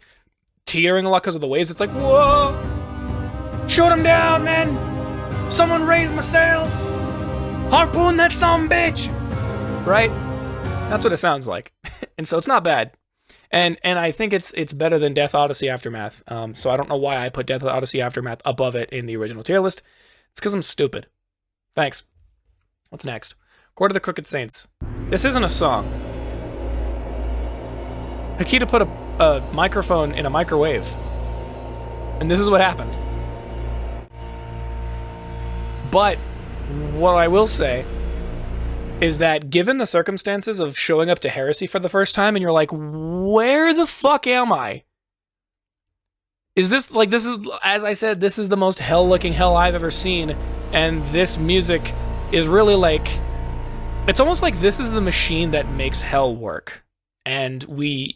teetering a lot because of the waves. It's like, whoa, shoot him down, man! Someone raise my sails! Harpoon that sumbitch! Right? That's what it sounds like. And so it's not bad. And I think it's better than Death Odyssey Aftermath. So I don't know why I put Death Odyssey Aftermath above it in the original tier list. It's because I'm stupid. Thanks. What's next? Court of the Crooked Saints. This isn't a song. Hikita put a microphone in a microwave. And this is what happened. But what I will say is that given the circumstances of showing up to Heresy for the first time and you're like, where the fuck am I? Is this, like, this is, as I said, this is the most hell-looking hell I've ever seen, and this music is really like, it's almost like this is the machine that makes hell work. And we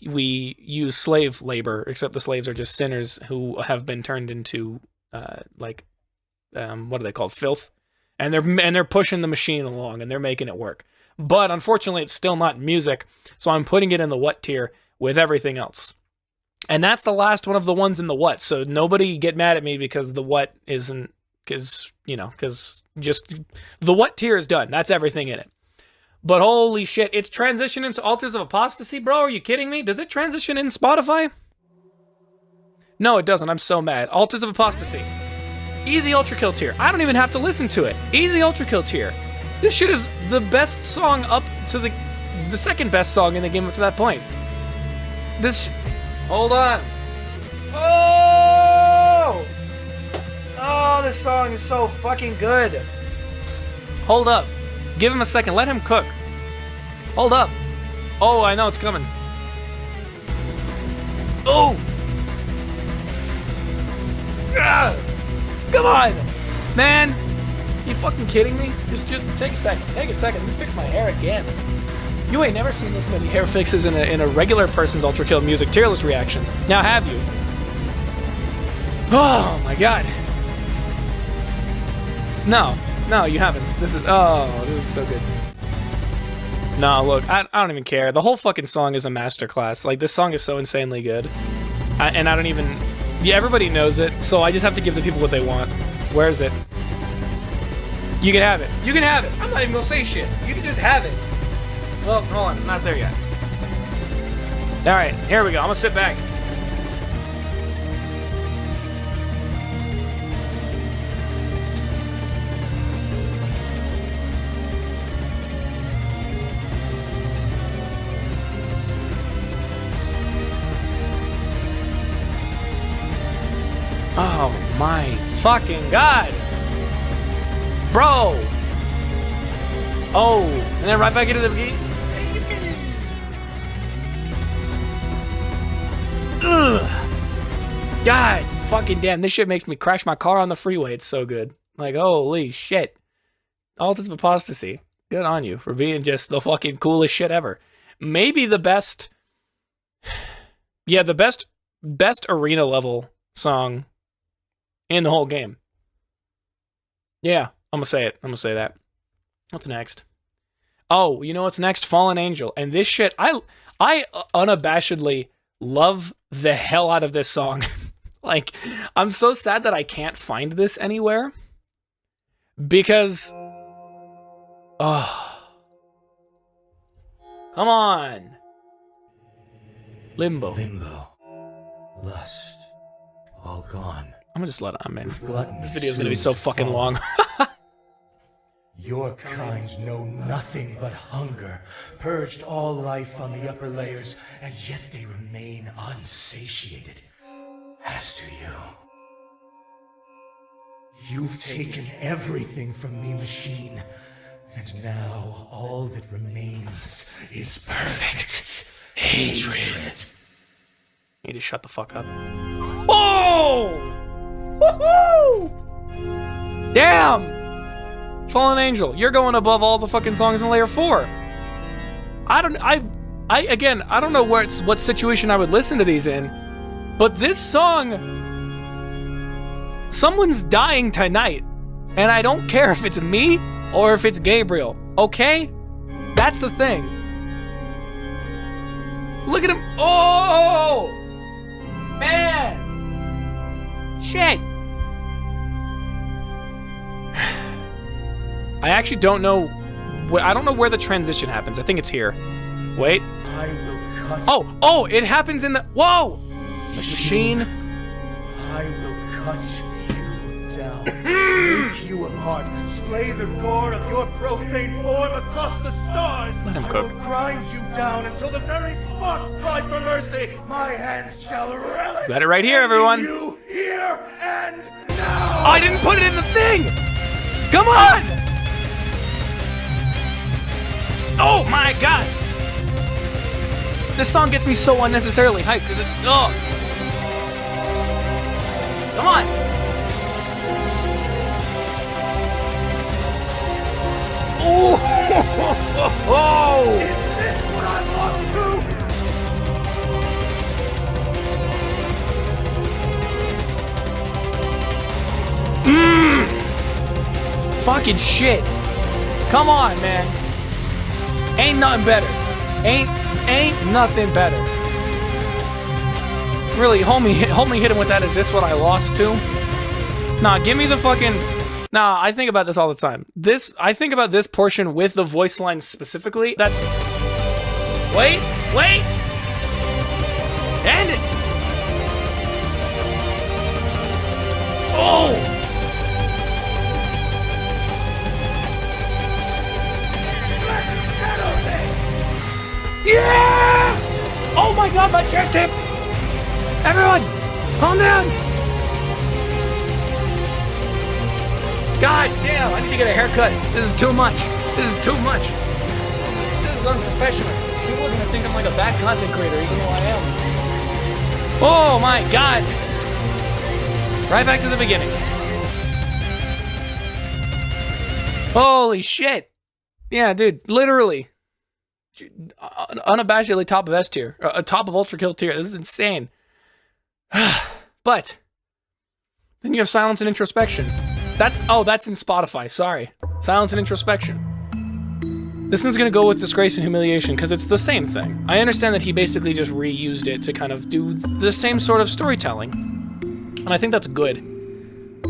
use slave labor, except the slaves are just sinners who have been turned into, what are they called? Filth. And they're pushing the machine along, and they're making it work. But unfortunately, it's still not music, so I'm putting it in the what tier with everything else. And that's the last one of the ones in the what, so nobody get mad at me because the what isn't, because just, the what tier is done. That's everything in it. But holy shit, it's transitioned into Altars of Apostasy, bro? Are you kidding me? Does it transition in Spotify? No, it doesn't. I'm so mad. Altars of Apostasy. Easy Ultra Kill tier. I don't even have to listen to it. Easy Ultra Kill tier. This shit is the best song up to the second best song in the game up to that point. Hold on. Oh! Oh, this song is so fucking good. Hold up. Give him a second. Let him cook. Hold up. Oh, I know it's coming. Oh! Ah! Come on! Man! You fucking kidding me? Just take a second. Take a second. Let me fix my hair again. You ain't never seen this many hair fixes in a regular person's Ultra Kill music tier list reaction. Now have you? Oh my god. No, you haven't. This is so good. No, look, I don't even care. The whole fucking song is a masterclass. Like, this song is so insanely good. And I don't even... Yeah, everybody knows it, so I just have to give the people what they want. Where is it? You can have it. You can have it. I'm not even gonna say shit. You can just have it. Well, hold on, it's not there yet. Alright, here we go. I'm gonna sit back. Oh my fucking god! Bro! Oh, and then right back into the beat. Ugh! God fucking damn, this shit makes me crash my car on the freeway. It's so good. Like, holy shit. Altars of Apostasy. Good on you for being just the fucking coolest shit ever. Maybe the best... Yeah, the best arena level song in the whole game. Yeah, I'm gonna say it. I'm gonna say that. What's next? Oh, you know what's next? Fallen Angel. And this shit, I unabashedly love the hell out of this song. Like, I'm so sad that I can't find this anywhere. Because... Oh. Come on. Limbo. Limbo. Lust. All gone. I'm gonna just let it on, man. This video is gonna be so fucking long. Your kind know nothing but hunger, purged all life on the upper layers, and yet they remain unsatiated. As do you. You've taken everything from me, machine, and now all that remains is perfect hatred. You need to shut the fuck up. Oh! Woohoo! Damn! Fallen Angel, you're going above all the fucking songs in Layer 4. I don't know what situation I would listen to these in, but this song, someone's dying tonight, and I don't care if it's me or if it's Gabriel, okay? That's the thing. Look at him. Oh! Man! Shit! I actually don't know. I don't know where the transition happens. I think it's here. Wait. I will cut. Oh! It happens in the. Whoa! Machine. I will cut you down, break you apart, splay the gore of your profane form across the stars. Let him cook. I will grind you down until the very sparks cry for mercy. My hands shall relish. Got it right here, everyone. You here and now. Oh, I didn't put it in the thing. Come on! Oh my god! This song gets me so unnecessarily hyped because it. Oh! Come on! Oh! Is this what I'm up to? Fucking shit! Come on, man! Ain't nothing better. Ain't nothing better. Really, homie hit him with that. Is this what I lost to? Nah, give me the fucking... Nah, I think about this all the time. I think about this portion with the voice lines specifically. That's... Wait! End it! Oh! Yeah! Oh my god, my chair tipped! Everyone, calm down! God damn, I need to get a haircut. This is too much. This is unprofessional. People are gonna think I'm like a bad content creator, even though I am. Oh my god! Right back to the beginning. Holy shit! Yeah, dude, literally. Unabashedly top of S tier, top of Ultra Kill tier. This is insane. But then you have Silence and Introspection. That's in Spotify. Sorry, Silence and Introspection. This one's gonna go with Disgrace and Humiliation because it's the same thing. I understand that he basically just reused it to kind of do the same sort of storytelling, and I think that's good.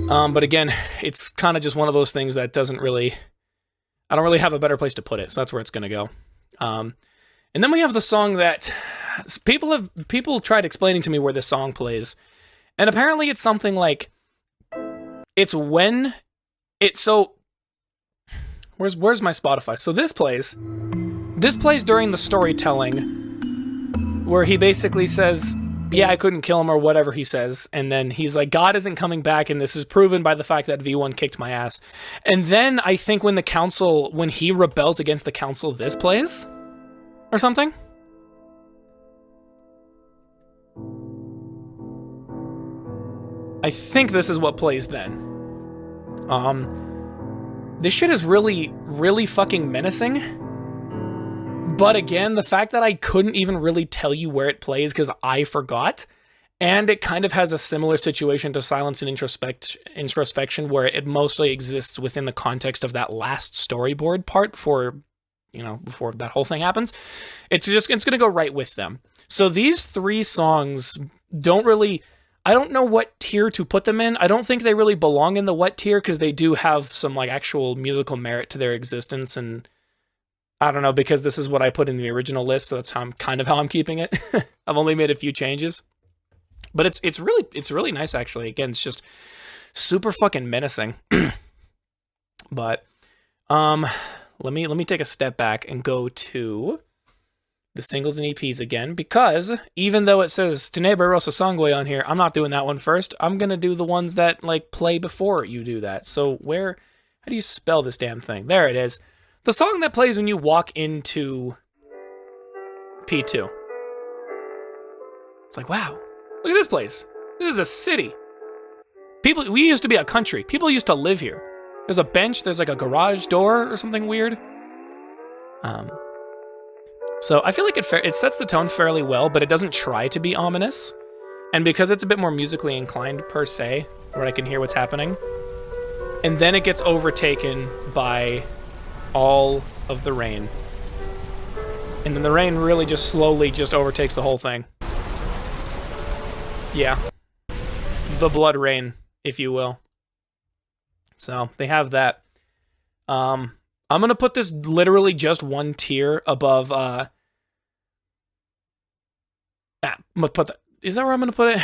But again, it's kind of just one of those things that doesn't really. I don't really have a better place to put it, so that's where it's gonna go. And then we have the song that people tried explaining to me where this song plays, and apparently it's something like it's when it so where's my Spotify? So this plays during the storytelling where he basically says, yeah, I couldn't kill him or whatever he says, and then he's like, God isn't coming back, and this is proven by the fact that V1 kicked my ass. And then I think when he rebels against the council, this plays or something. I think this is what plays then. This shit is really, really fucking menacing. But again, the fact that I couldn't even really tell you where it plays because I forgot, and it kind of has a similar situation to Silence and Introspection, where it mostly exists within the context of that last storyboard part before that whole thing happens. It's gonna go right with them. So these three songs I don't know what tier to put them in. I don't think they really belong in the what tier because they do have some like actual musical merit to their existence, and I don't know, because this is what I put in the original list, so that's how I'm keeping it. I've only made a few changes, but it's really nice actually. Again, it's just super fucking menacing. But let me take a step back and go to the singles and EPs again, because even though it says Tenebra Rosa Sangwe on here, I'm not doing that one first. I'm gonna do the ones that like play before you do that. So how do you spell this damn thing? There it is. The song that plays when you walk into P2. It's like, wow, look at this place. This is a city. We used to be a country. People used to live here. There's a bench, there's like a garage door or something weird. So I feel like it sets the tone fairly well, but it doesn't try to be ominous. And because it's a bit more musically inclined per se, where I can hear what's happening, and then it gets overtaken by all of the rain. And then the rain really just slowly just overtakes the whole thing. Yeah. The blood rain, if you will. So they have that. I'm gonna put this literally just one tier above is that where I'm gonna put it?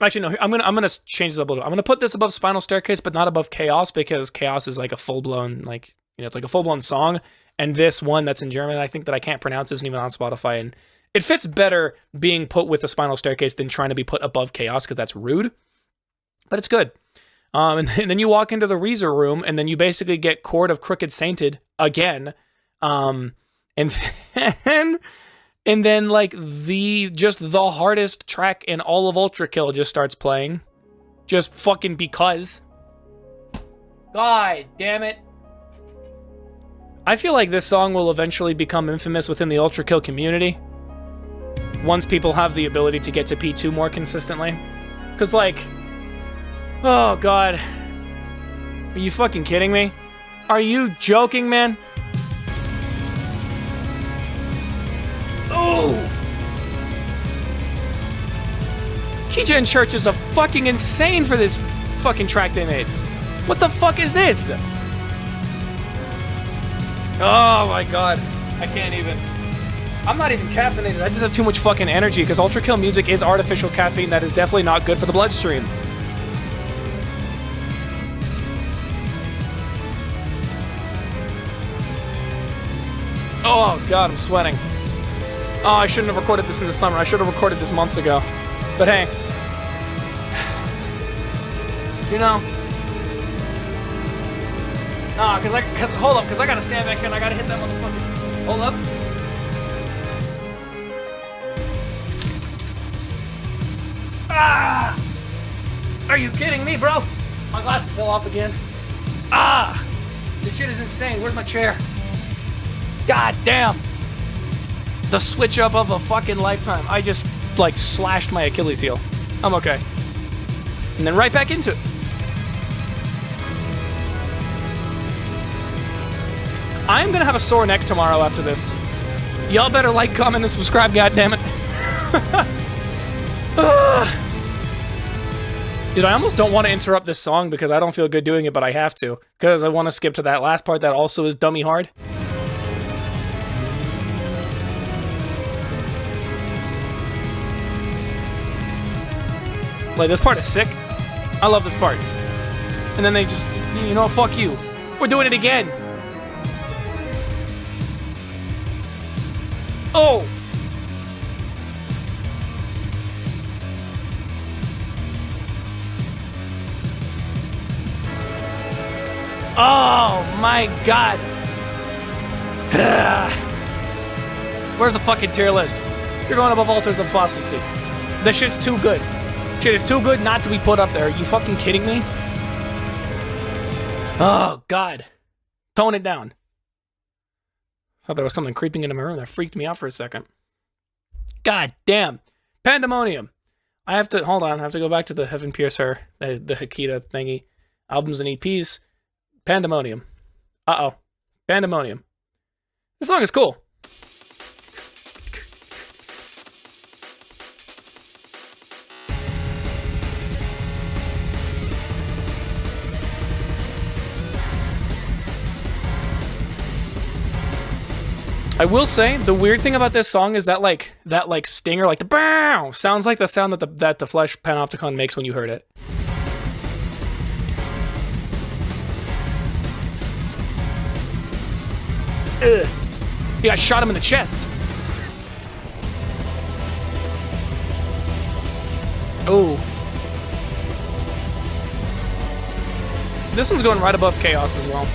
Actually, no, I'm gonna change this up a little. I'm gonna put this above Spinal Staircase, but not above Chaos, because Chaos is like a full-blown, like, it's like a full-blown song, and this one that's in German, I think that I can't pronounce, isn't even on Spotify, and it fits better being put with the Spinal Staircase than trying to be put above Chaos, because that's rude, but it's good. And then you walk into the Reezer room, and then you basically get Chord of Crooked Sainted again, and then like the hardest track in all of Ultra Kill just starts playing, just fucking because. God damn it. I feel like this song will eventually become infamous within the Ultra Kill community once people have the ability to get to P2 more consistently. Because, like, oh god, are you fucking kidding me? Are you joking, man? Oh! Keygen Church is a fucking insane for this fucking track they made. What the fuck is this? Oh my god. I can't even. I'm not even caffeinated. I just have too much fucking energy because Ultra Kill music is artificial caffeine that is definitely not good for the bloodstream. Oh god, I'm sweating. Oh, I shouldn't have recorded this in the summer. I should have recorded this months ago. But hey. You know. Nah, hold up, cause I gotta stand back here and I gotta hit that motherfucker. Hold up. Ah! Are you kidding me, bro? My glasses fell off again. Ah! This shit is insane. Where's my chair? God damn! The switch up of a fucking lifetime. I just, like, slashed my Achilles heel. I'm okay. And then right back into it. I am gonna have a sore neck tomorrow after this. Y'all better like, comment, and subscribe, goddammit. Dude, I almost don't want to interrupt this song because I don't feel good doing it, but I have to. Because I want to skip to that last part that also is dummy hard. Like, this part is sick. I love this part. And then they just, you know, fuck you. We're doing it again. Oh! Oh my god. Where's the fucking tier list? You're going above Altars of Apostasy. This shit's too good. Shit is too good not to be put up there. Are you fucking kidding me? Oh god. Tone it down. Thought there was something creeping into my room that freaked me out for a second. God damn. Pandemonium. I have to, hold on, I have to go back to the Heaven Piercer, the Hikita thingy. Albums and EPs. Pandemonium. Uh-oh. Pandemonium. This song is cool. I will say, the weird thing about this song is that stinger, like the bow, sounds like the sound that the Flesh Panopticon makes when you heard it. Ugh. Yeah, I shot him in the chest. Oh. This one's going right above Chaos as well.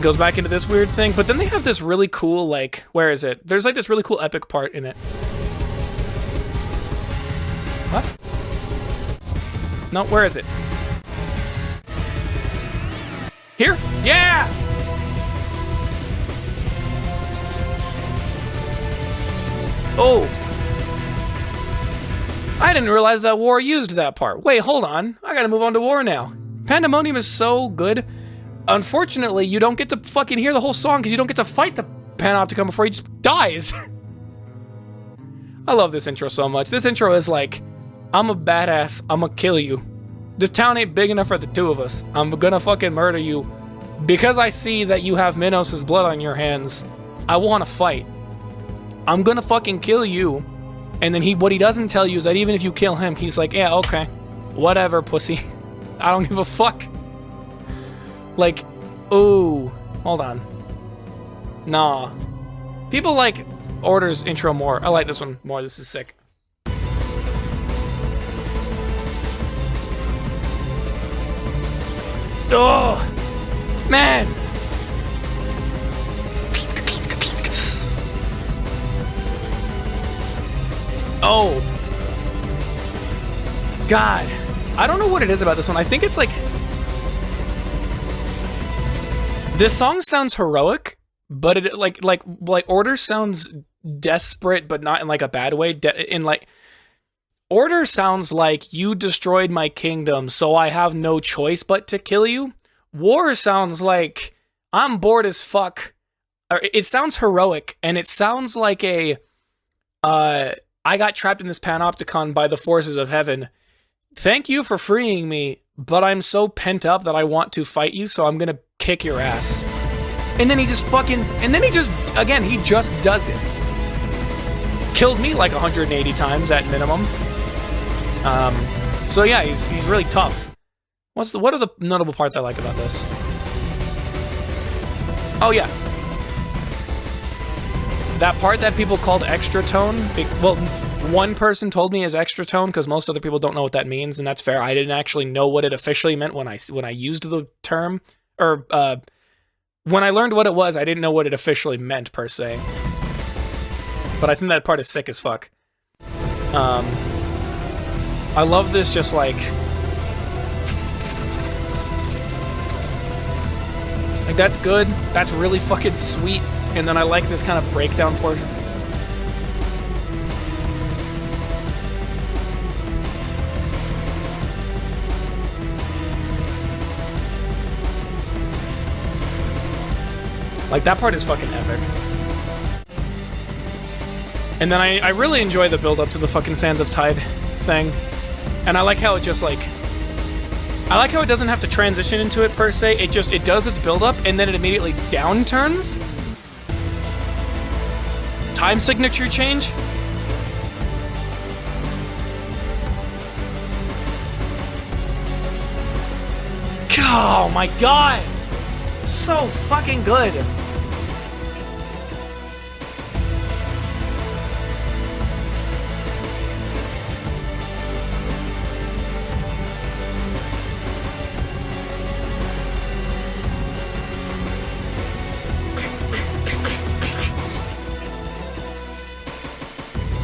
Goes back into this weird thing, but then they have this really cool, like, where is it? There's like this really cool epic part in it. What? No, where is it? Here? Yeah! Oh. I didn't realize that War used that part. Wait, hold on. I gotta move on to War now. Pandemonium is so good. Unfortunately, you don't get to fucking hear the whole song because you don't get to fight the Panopticon before he just dies. I love this intro so much. This intro is like, I'm a badass, I'm gonna kill you. This town ain't big enough for the two of us. I'm gonna fucking murder you. Because I see that you have Minos' blood on your hands, I wanna fight. I'm gonna fucking kill you. And then what he doesn't tell you is that even if you kill him, he's like, yeah, okay. Whatever, pussy. I don't give a fuck. Like, ooh, hold on. Nah. People like Order's intro more. I like this one more. This is sick. Oh, man. Oh. God. I don't know what it is about this one. I think it's like... This song sounds heroic, but it like Order sounds desperate, but not in like a bad way. Order sounds like you destroyed my kingdom, so I have no choice but to kill you. War sounds like I'm bored as fuck. It sounds heroic, and it sounds like a I got trapped in this panopticon by the forces of heaven. Thank you for freeing me, but I'm so pent up that I want to fight you, so I'm gonna kick your ass. And then he just again, he just does it. Killed me like 180 times at minimum. So yeah, he's really tough. What are the notable parts I like about this? Oh yeah. That part that people called extra tone, well, one person told me is extra tone because most other people don't know what that means, and that's fair. I didn't actually know what it officially meant when I used the term, or when I learned what it was, I didn't know what it officially meant per se. But I think that part is sick as fuck. I love this just like that's good. That's really fucking sweet. And then I like this kind of breakdown portion. Like, that part is fucking epic. And then I really enjoy the build-up to the fucking Sands of Tide thing. And I like how it just, like... I like how it doesn't have to transition into it, per se. It does its build-up, and then it immediately downturns. Time signature change? Oh my god! So fucking good!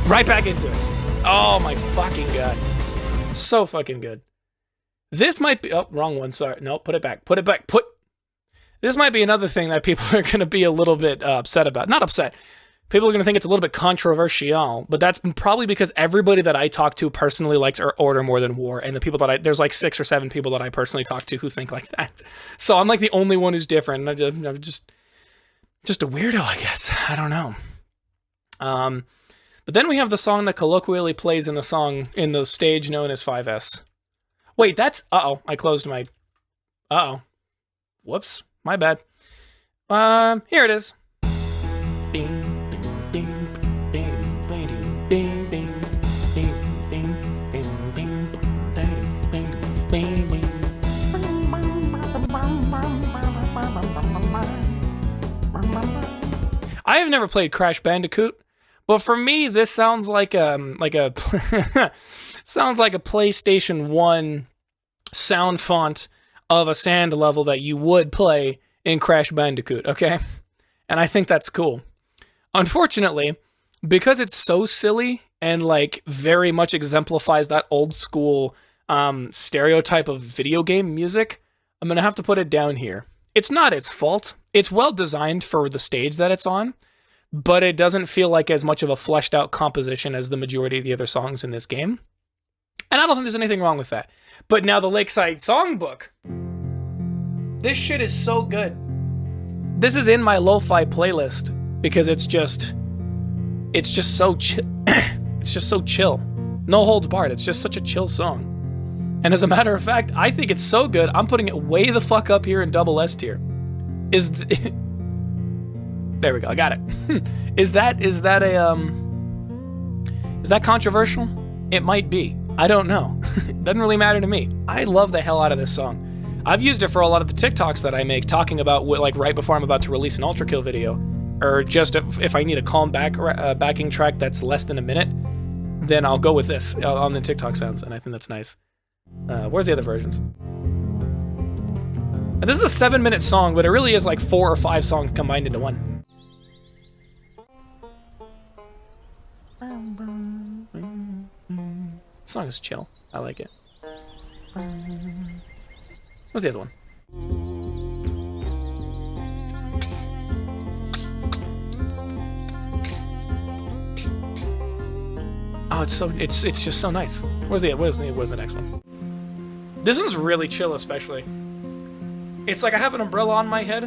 Right back into it. Oh my fucking god. So fucking good. This might be... Oh, wrong one, sorry. No, put it back. Put it back. This might be another thing that people are going to be a little bit upset about. Not upset. People are going to think it's a little bit controversial, but that's probably because everybody that I talk to personally likes Order more than War, and the people that there's like 6 or 7 people that I personally talk to who think like that. So I'm like the only one who's different. I'm just a weirdo, I guess. I don't know. But then we have the song that colloquially plays in the stage known as 5S. Wait, that's... Uh-oh, I closed my... Uh-oh. Whoops, my bad. Here it is. I have never played Crash Bandicoot. But for me, this sounds like a sounds like a PlayStation 1 sound font of a sand level that you would play in Crash Bandicoot, okay? And I think that's cool. Unfortunately, because it's so silly and like very much exemplifies that old school stereotype of video game music, I'm gonna have to put it down here. It's not its fault. It's well designed for the stage that it's on, but it doesn't feel like as much of a fleshed out composition as the majority of the other songs in this game. And I don't think there's anything wrong with that. But now the Lakeside Songbook. This shit is so good. This is in my lo-fi playlist because it's just so chill. It's just so chill. No holds barred. It's just such a chill song. And as a matter of fact, I think it's so good, I'm putting it way the fuck up here in double S tier. There we go, I got it. Is that controversial? It might be. I don't know. It doesn't really matter to me. I love the hell out of this song. I've used it for a lot of the TikToks that I make, talking about like right before I'm about to release an Ultrakill video, or just if I need a calm backing track that's less than a minute, then I'll go with this on the TikTok sounds, and I think that's nice. Where's the other versions? This is a 7-minute song, but it really is like 4 or 5 songs combined into one. This song is chill. I like it. What's the other one? Oh, it's just so nice. Where's the next one? This one's really chill, especially. It's like I have an umbrella on my head.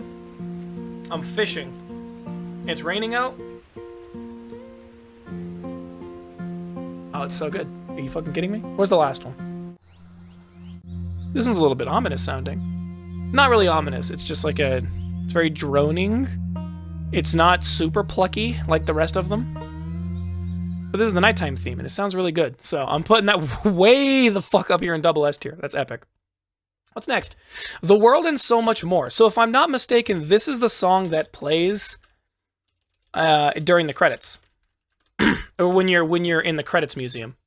I'm fishing. It's raining out. Oh, it's so good. Are you fucking kidding me? Where's the last one? This one's a little bit ominous sounding. Not really ominous. It's just like it's very droning. It's not super plucky like the rest of them. But this is the nighttime theme, and it sounds really good. So I'm putting that way the fuck up here in double S tier. That's epic. What's next? The World and So Much More. So if I'm not mistaken, this is the song that plays during the credits. Or when you're in the credits museum.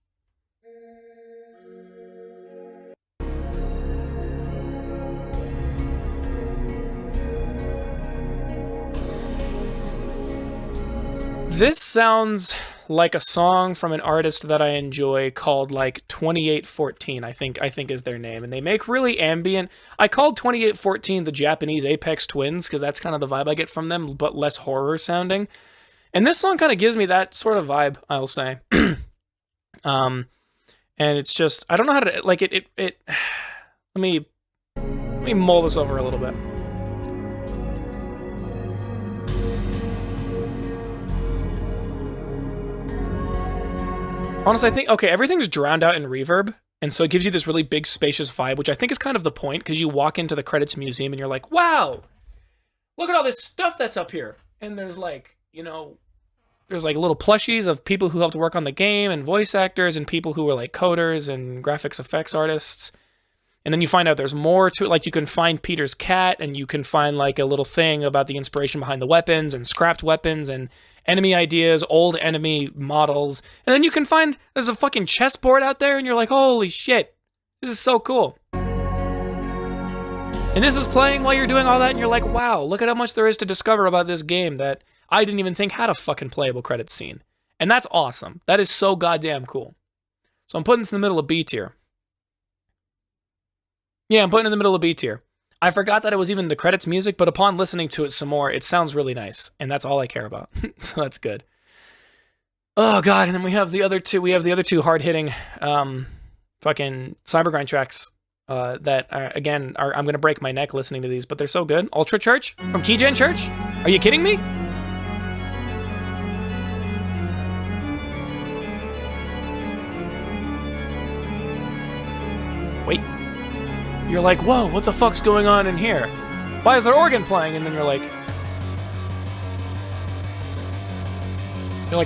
This sounds like a song from an artist that I enjoy called like 2814, I think is their name. And they make really ambient. I called 2814 the Japanese Apex Twins because that's kind of the vibe I get from them, but less horror sounding. And this song kind of gives me that sort of vibe, I'll say. And it's just, I don't know how to, like, let me mull this over a little bit. Honestly, I think, okay, everything's drowned out in reverb, and so it gives you this really big, spacious vibe, which I think is kind of the point, because you walk into the credits museum and you're like, wow, look at all this stuff that's up here. And there's like, you know, there's like little plushies of people who helped work on the game, and voice actors, and people who were like coders and graphics effects artists. And then you find out there's more to it, like you can find Peter's cat, and you can find like a little thing about the inspiration behind the weapons, and scrapped weapons, and enemy ideas, old enemy models. And then you can find there's a fucking chessboard out there, and you're like, holy shit, this is so cool. And this is playing while you're doing all that, and you're like, wow, look at how much there is to discover about this game that I didn't even think had a fucking playable credits scene. And that's awesome. That is so goddamn cool. So I'm putting this in the middle of B tier. Yeah, I'm putting it in the middle of B tier. I forgot that it was even the credits music, but upon listening to it some more, it sounds really nice, and that's all I care about. So that's good. Oh god, and then we have the other two. We have the other two hard-hitting, fucking Cybergrind tracks that again I'm gonna break my neck listening to these, but they're so good. Ultra Church from Keygen Church. Are you kidding me? Wait. You're like, whoa, what the fuck's going on in here? Why is there organ playing? And then you're like,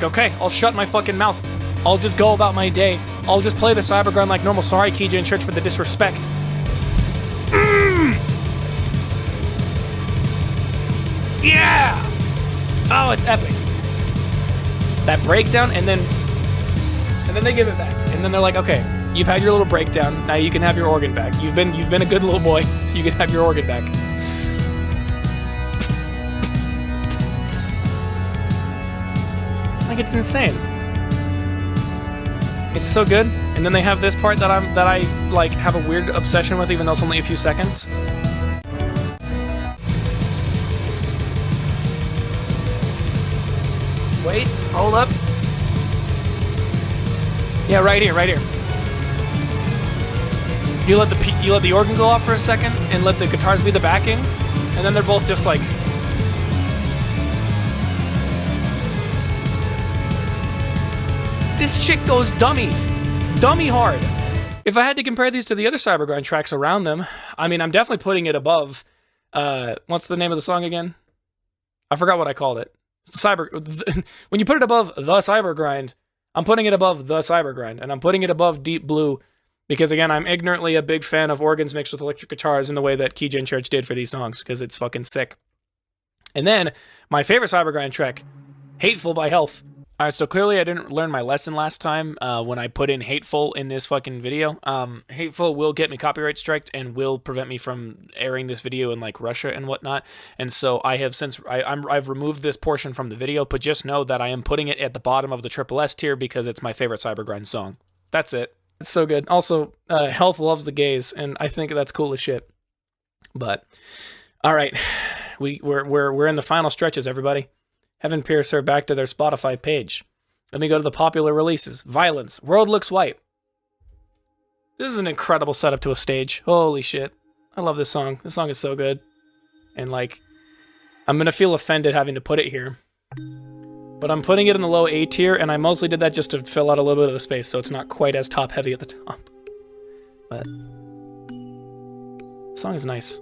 okay, I'll shut my fucking mouth. I'll just go about my day. I'll just play the Cybergrind like normal. Sorry, Keygen Church, for the disrespect. Yeah! Oh, it's epic. That breakdown, and then they give it back. And then they're like, okay, you've had your little breakdown. Now you can have your organ back. You've been a good little boy, so you can have your organ back. Like, it's insane. It's so good. And then they have this part that I like have a weird obsession with, even though it's only a few seconds. Wait, hold up. Yeah, right here, right here. You let the organ go off for a second, and let the guitars be the backing, and then they're both just like. This shit goes dummy hard. If I had to compare these to the other Cybergrind tracks around them, I mean, I'm definitely putting it above. What's the name of the song again? I forgot what I called it. When you put it above the Cybergrind, I'm putting it above the Cybergrind, and I'm putting it above Deep Blue. Because, again, I'm ignorantly a big fan of organs mixed with electric guitars in the way that Keygen Church did for these songs, because it's fucking sick. And then, my favorite Cybergrind track, Hateful by Health. Alright, so clearly I didn't learn my lesson last time when I put in Hateful in this fucking video. Hateful will get me copyright striked and will prevent me from airing this video in, like, Russia and whatnot. And so I have since, I've removed this portion from the video, but just know that I am putting it at the bottom of the Triple S tier because it's my favorite Cybergrind song. That's it. It's so good. Also, Health loves the gays, and I think that's cool as shit. But, all right, we're in the final stretches, everybody. Heaven Piercer back to their Spotify page. Let me go to the popular releases. Violence. World Looks White. This is an incredible setup to a stage. Holy shit. I love this song. This song is so good. And, like, I'm gonna feel offended having to put it here. But I'm putting it in the low A tier, and I mostly did that just to fill out a little bit of the space, so it's not quite as top-heavy at the top. But the song is nice.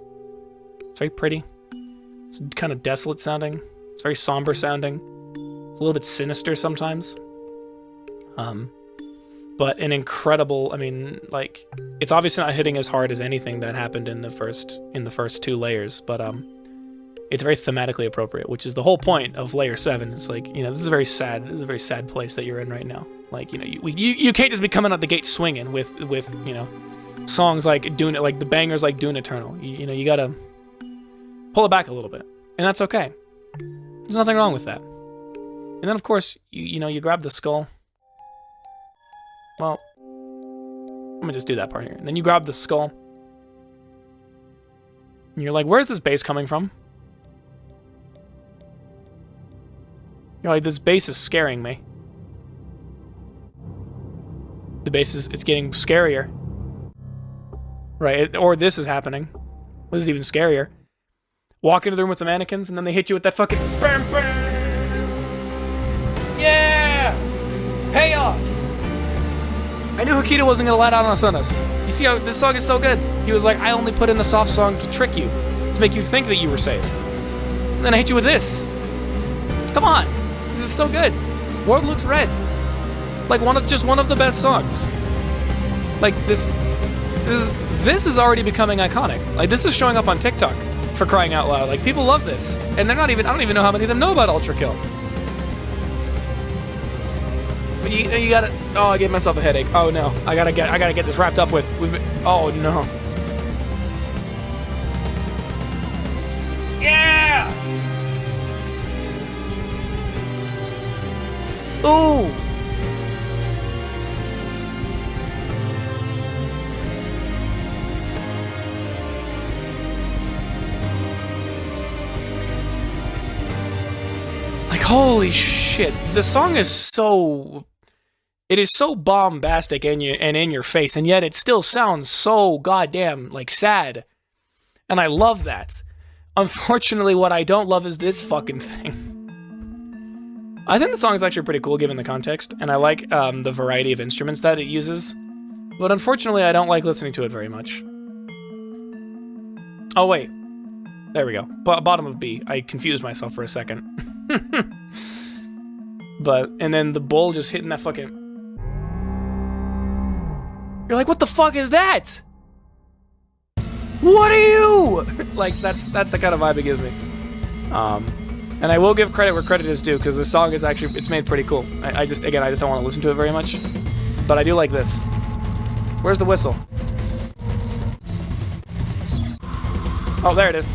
It's very pretty. It's kind of desolate sounding. It's very somber sounding. It's a little bit sinister sometimes. But an incredible, I mean, like, it's obviously not hitting as hard as anything that happened in the first 2 layers, but it's very thematically appropriate, which is the whole point of layer 7. It's like, you know, this is a very sad place that you're in right now. Like, you know, you can't just be coming out the gate swinging with you know, songs like Dune, like the bangers like Dune Eternal. You know, you gotta pull it back a little bit, and that's okay. There's nothing wrong with that. And then, of course, you know, you grab the skull. Well, I'm gonna just do that part here. And then you grab the skull. And you're like, where's this bass coming from? You're like, this bass is scaring me. The bass is, it's getting scarier. Right, or this is happening. This is even scarier. Walk into the room with the mannequins, and then they hit you with that fucking bam, bam. Yeah! Payoff! I knew Hikita wasn't gonna let out on us. You see how this song is so good? He was like, I only put in the soft song to trick you, to make you think that you were safe. And then I hit you with this. Come on, this is so good. World Looks Red. Like just one of the best songs. Like this is already becoming iconic. Like this is showing up on TikTok, for crying out loud. Like people love this, and they're not even. I don't even know how many of them know about ULTRAKILL. But you gotta. Oh, I gave myself a headache. Oh no, I gotta get this wrapped up with. Oh no. Yeah. Ooh. Like holy shit, the song is so. It is so bombastic and in your face, and yet it still sounds so goddamn, like, sad. And I love that. Unfortunately, what I don't love is this fucking thing. I think the song is actually pretty cool given the context, and I like the variety of instruments that it uses. But unfortunately, I don't like listening to it very much. Oh, wait. There we go. Bottom of B. I confused myself for a second. But, and then the bull just hitting that fucking... You're like, what the fuck is that? What are you? Like, that's the kind of vibe it gives me. And I will give credit where credit is due, because the song is actually, it's made pretty cool. I just don't want to listen to it very much. But I do like this. Where's the whistle? Oh, there it is.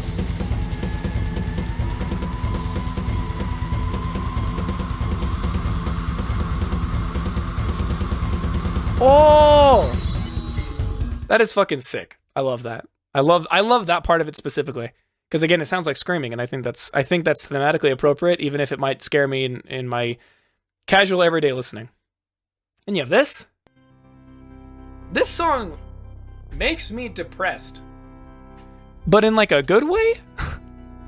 Oh! That is fucking sick. I love that. I love that part of it specifically. Because again, it sounds like screaming, and I think that's thematically appropriate, even if it might scare me in my casual everyday listening. And you have this. This song makes me depressed. But in like a good way?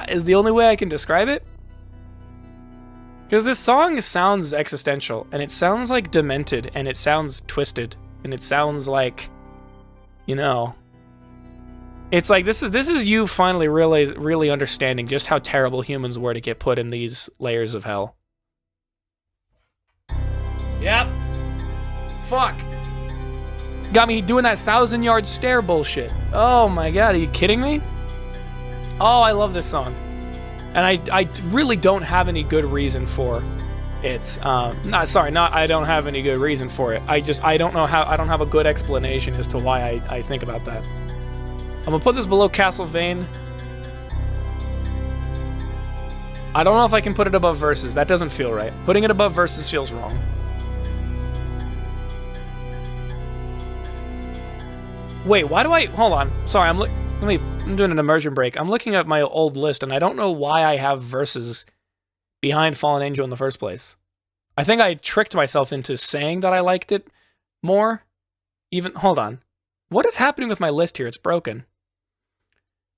Is the only way I can describe it. Because this song sounds existential, and it sounds like demented, and it sounds twisted, and it sounds like, you know, it's like this is you finally really understanding just how terrible humans were to get put in these layers of hell. Yep. Fuck. Got me doing that 1,000-yard stare bullshit. Oh my god, are you kidding me? Oh, I love this song. And I really don't have any good reason for it. I don't have any good reason for it. I don't have a good explanation as to why I think about that. I'm gonna put this below Castlevania. I don't know if I can put it above Versus. That doesn't feel right. Putting it above Versus feels wrong. Wait, why do I... Hold on. Sorry, I'm doing an immersion break. I'm looking at my old list, and I don't know why I have Versus behind Fallen Angel in the first place. I think I tricked myself into saying that I liked it more. Hold on. What is happening with my list here? It's broken.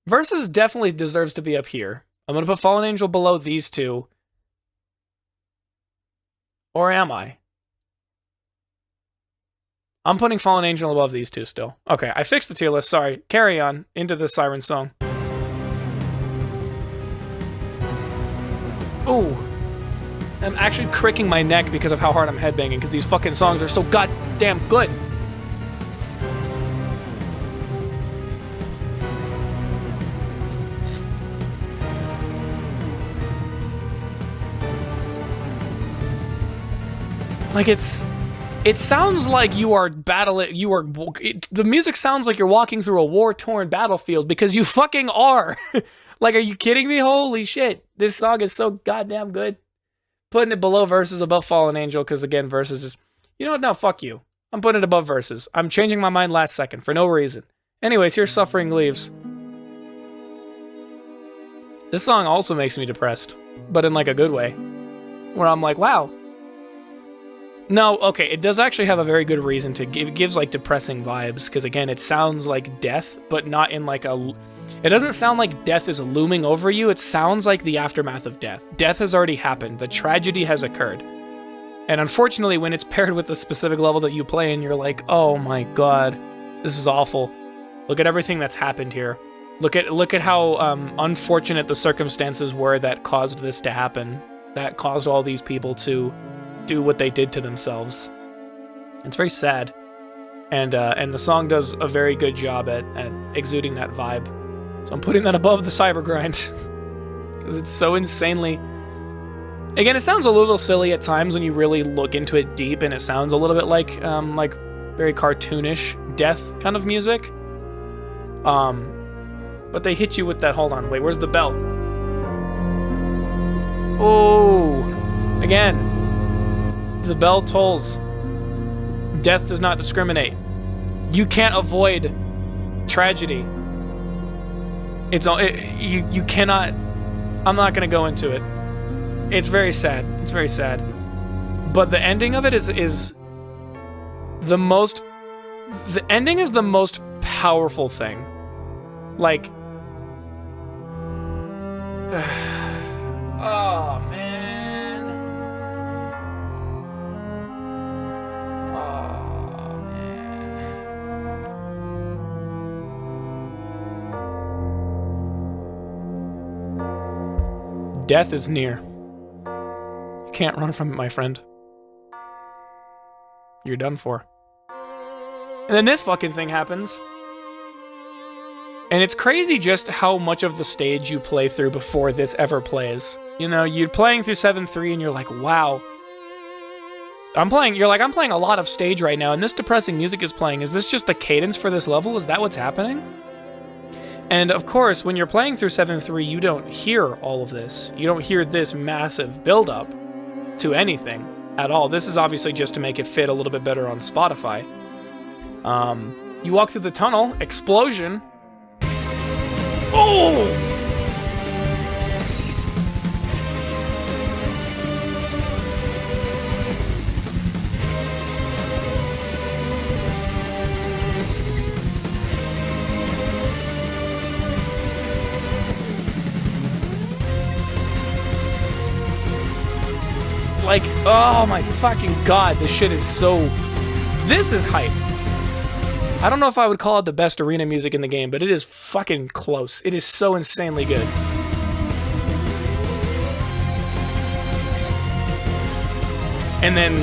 Versus definitely deserves to be up here. I'm going to put Fallen Angel below these two. Or am I? I'm putting Fallen Angel above these two still. Okay, I fixed the tier list, sorry. Carry on into the Siren song. Ooh. I'm actually cricking my neck because of how hard I'm headbanging, because these fucking songs are so goddamn good. Like, it sounds like you are battling, the music sounds like you're walking through a war-torn battlefield, because you fucking are. Like, are you kidding me? Holy shit. This song is so goddamn good. Putting it below Versus, above Fallen Angel, because again, Versus is, you know what, no, fuck you. I'm putting it above Versus. I'm changing my mind last second, for no reason. Anyways, here's Suffering Leaves. This song also makes me depressed, but in like a good way. Where I'm like, wow. No, okay, it does actually have a very good reason to give. It gives like depressing vibes, because again, it sounds like death, but not in like a... It doesn't sound like death is looming over you, it sounds like the aftermath of death. Death has already happened, the tragedy has occurred. And unfortunately, when it's paired with the specific level that you play in, you're like, oh my god, this is awful. Look at everything that's happened here. Look at how unfortunate the circumstances were that caused this to happen. That caused all these people to do what they did to themselves. It's very sad. And the song does a very good job at exuding that vibe. So I'm putting that above the cyber grind. Because it's so insanely... Again, it sounds a little silly at times when you really look into it deep, and it sounds a little bit like very cartoonish death kind of music. But they hit you with that, hold on, wait, where's the bell? Oh, again, the bell tolls. Death does not discriminate. You can't avoid tragedy. You cannot, I'm not gonna go into it. It's very sad, it's very sad. But the ending of it is the most, the ending is the most powerful thing. Like, oh man. Oh man. Death is near. You can't run from it, my friend. You're done for. And then this fucking thing happens. And it's crazy just how much of the stage you play through before this ever plays. You know, you're playing through 7-3 and you're like, wow. You're like, I'm playing a lot of stage right now and this depressing music is playing. Is this just the cadence for this level? Is that what's happening? And of course, when you're playing through 7-3, you don't hear all of this. You don't hear this massive build-up to anything at all. This is obviously just to make it fit a little bit better on Spotify. You walk through the tunnel, explosion. Oh! Like, oh my fucking god, this shit is so... This is hype. I don't know if I would call it the best arena music in the game, but it is fucking close. It is so insanely good. And then,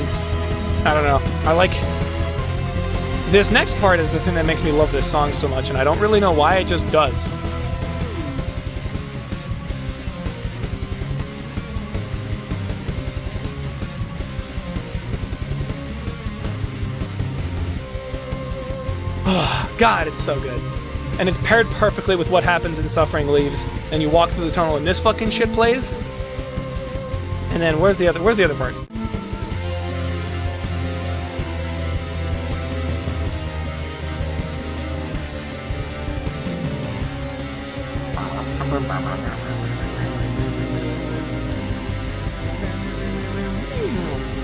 I don't know, I like... This next part is the thing that makes me love this song so much, and I don't really know why, it just does. God, it's so good. And it's paired perfectly with what happens in Suffering Leaves. And you walk through the tunnel and this fucking shit plays. And then where's the other part?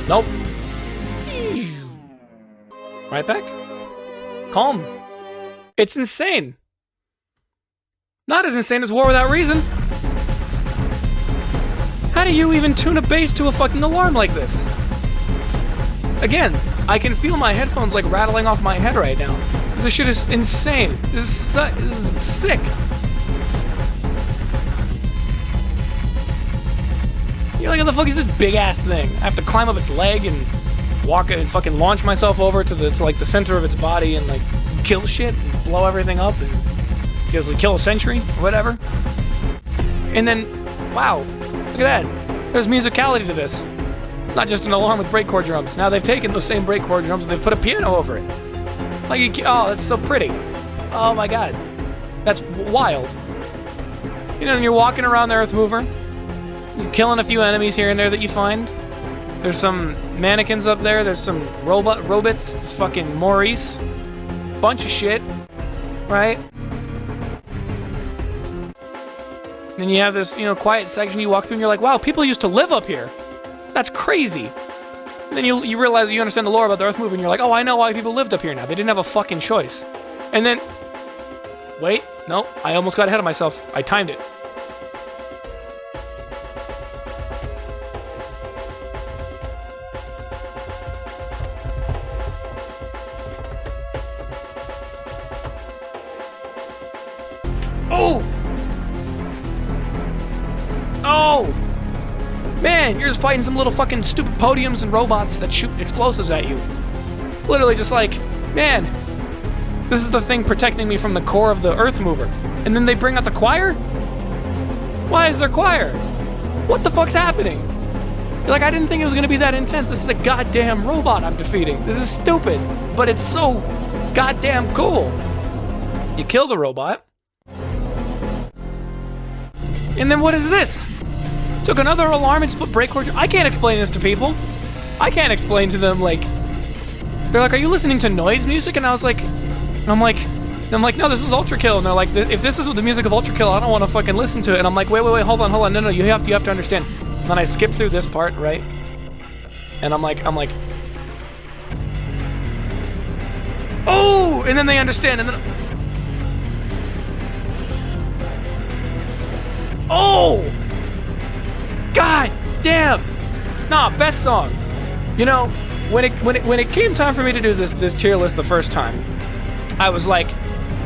Nope. Right back? Calm. It's insane. Not as insane as War Without Reason. How do you even tune a bass to a fucking alarm like this? again, I can feel my headphones like rattling off my head right now. This shit is insane. This is sick. You know, like, what the fuck is this big ass thing? I have to climb up its leg and walk and fucking launch myself over to like the center of its body and like kill shit and blow everything up and just like, kill a sentry or whatever. And then, wow, look at that. There's musicality to this. It's not just an alarm with breakcore drums. Now they've taken those same breakcore drums and they've put a piano over it. Like, oh, that's so pretty. Oh my god. That's wild. You know, and you're walking around the Earth Mover, you're killing a few enemies here and there that you find. There's some mannequins up there, there's some robots, it's fucking Maurice. Bunch of shit, right? Then you have this, you know, quiet section you walk through and you're like, wow, people used to live up here. That's crazy. And then you realize you understand the lore about the Earth Mover and you're like, oh, I know why people lived up here now. They didn't have a fucking choice. And then, wait, no, I almost got ahead of myself. I timed it. Oh! Oh! Man, you're just fighting some little fucking stupid podiums and robots that shoot explosives at you. Literally just like, man, this is the thing protecting me from the core of the Earth Mover. And then they bring out the choir? Why is there choir? What the fuck's happening? You're like, I didn't think it was gonna be that intense. This is a goddamn robot I'm defeating. This is stupid, but it's so goddamn cool. You kill the robot. And then what is this? Took another alarm and just put breakcore. I can't explain this to people. I can't explain to them, like, they're like, are you listening to noise music? And I was like, I'm like, no, this is ULTRAKILL. And they're like, if this is the music of ULTRAKILL, I don't want to fucking listen to it. And I'm like, wait, hold on, no, you have to understand. And then I skip through this part, right? And I'm like, oh, and then they understand, and then, oh, god damn, nah, best song. You know, when it came time for me to do this tier list the first time, I was like,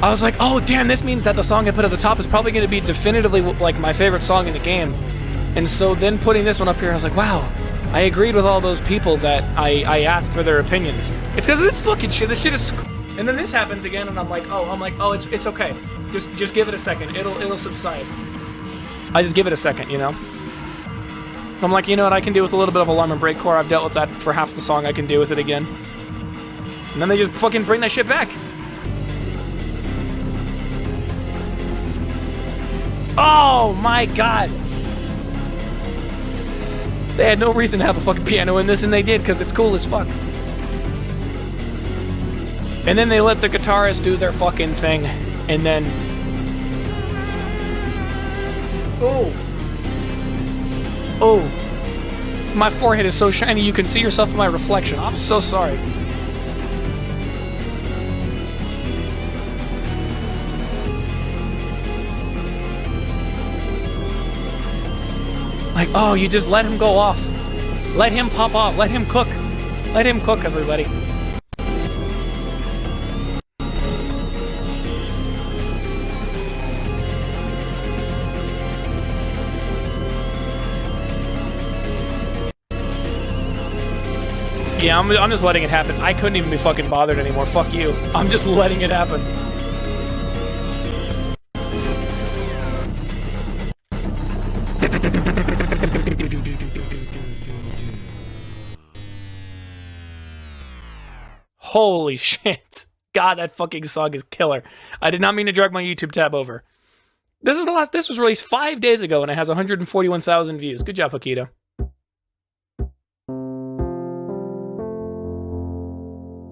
oh damn, this means that the song I put at the top is probably going to be definitively like my favorite song in the game. And so then putting this one up here, I was like, wow, I agreed with all those people that I asked for their opinions. It's because of this fucking shit. This shit is. And then this happens again, and I'm like, oh, it's okay. Just give it a second. It'll subside. I just give it a second, you know. I'm like, you know what I can do with a little bit of alarm and breakcore. I've dealt with that for half the song. I can deal with it again. And then they just fucking bring that shit back. Oh my god. They had no reason to have a fucking piano in this, and they did, because it's cool as fuck. And then they let the guitarist do their fucking thing, and then... Oh. Oh. My forehead is so shiny you can see yourself in my reflection. I'm so sorry. Like, oh, you just let him go off. Let him pop off. Let him cook. Let him cook, everybody. Yeah, I'm just letting it happen. I couldn't even be fucking bothered anymore. Fuck you. I'm just letting it happen. Holy shit. God, that fucking song is killer. I did not mean to drag my YouTube tab over. This was released 5 days ago and it has 141,000 views. Good job, Akita.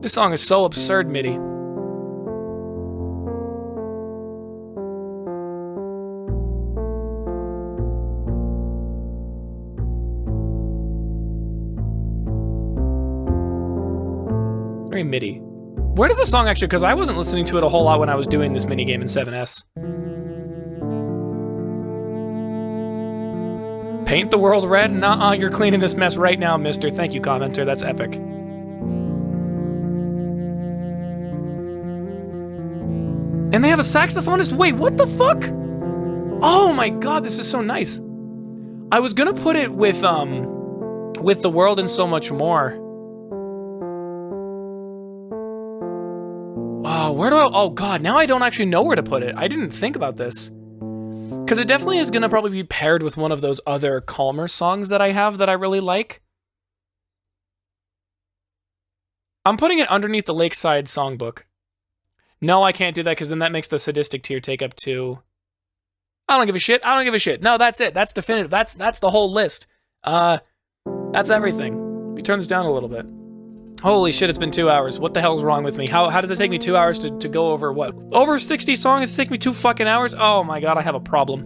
This song is so absurd, MIDI. Very MIDI. Where does the song actually, because I wasn't listening to it a whole lot when I was doing this minigame in 7S. Paint the world red? Nuh-uh, you're cleaning this mess right now, mister. Thank you, commenter. That's epic. And they have a saxophonist? Wait, what the fuck? Oh my god, this is so nice. I was gonna put it with The World and So Much More. Oh, where do I... Oh god, now I don't actually know where to put it. I didn't think about this. Because it definitely is gonna probably be paired with one of those other calmer songs that I have that I really like. I'm putting it underneath the Lakeside Songbook. No, I can't do that because then that makes the sadistic tier take up 2. I don't give a shit. I don't give a shit. No, that's it. That's definitive. That's the whole list. That's everything. Let me turn this down a little bit. Holy shit, it's been 2 hours. What the hell's wrong with me? How does it take me 2 hours to go over what? Over 60 songs? It take me 2 fucking hours? Oh my god, I have a problem.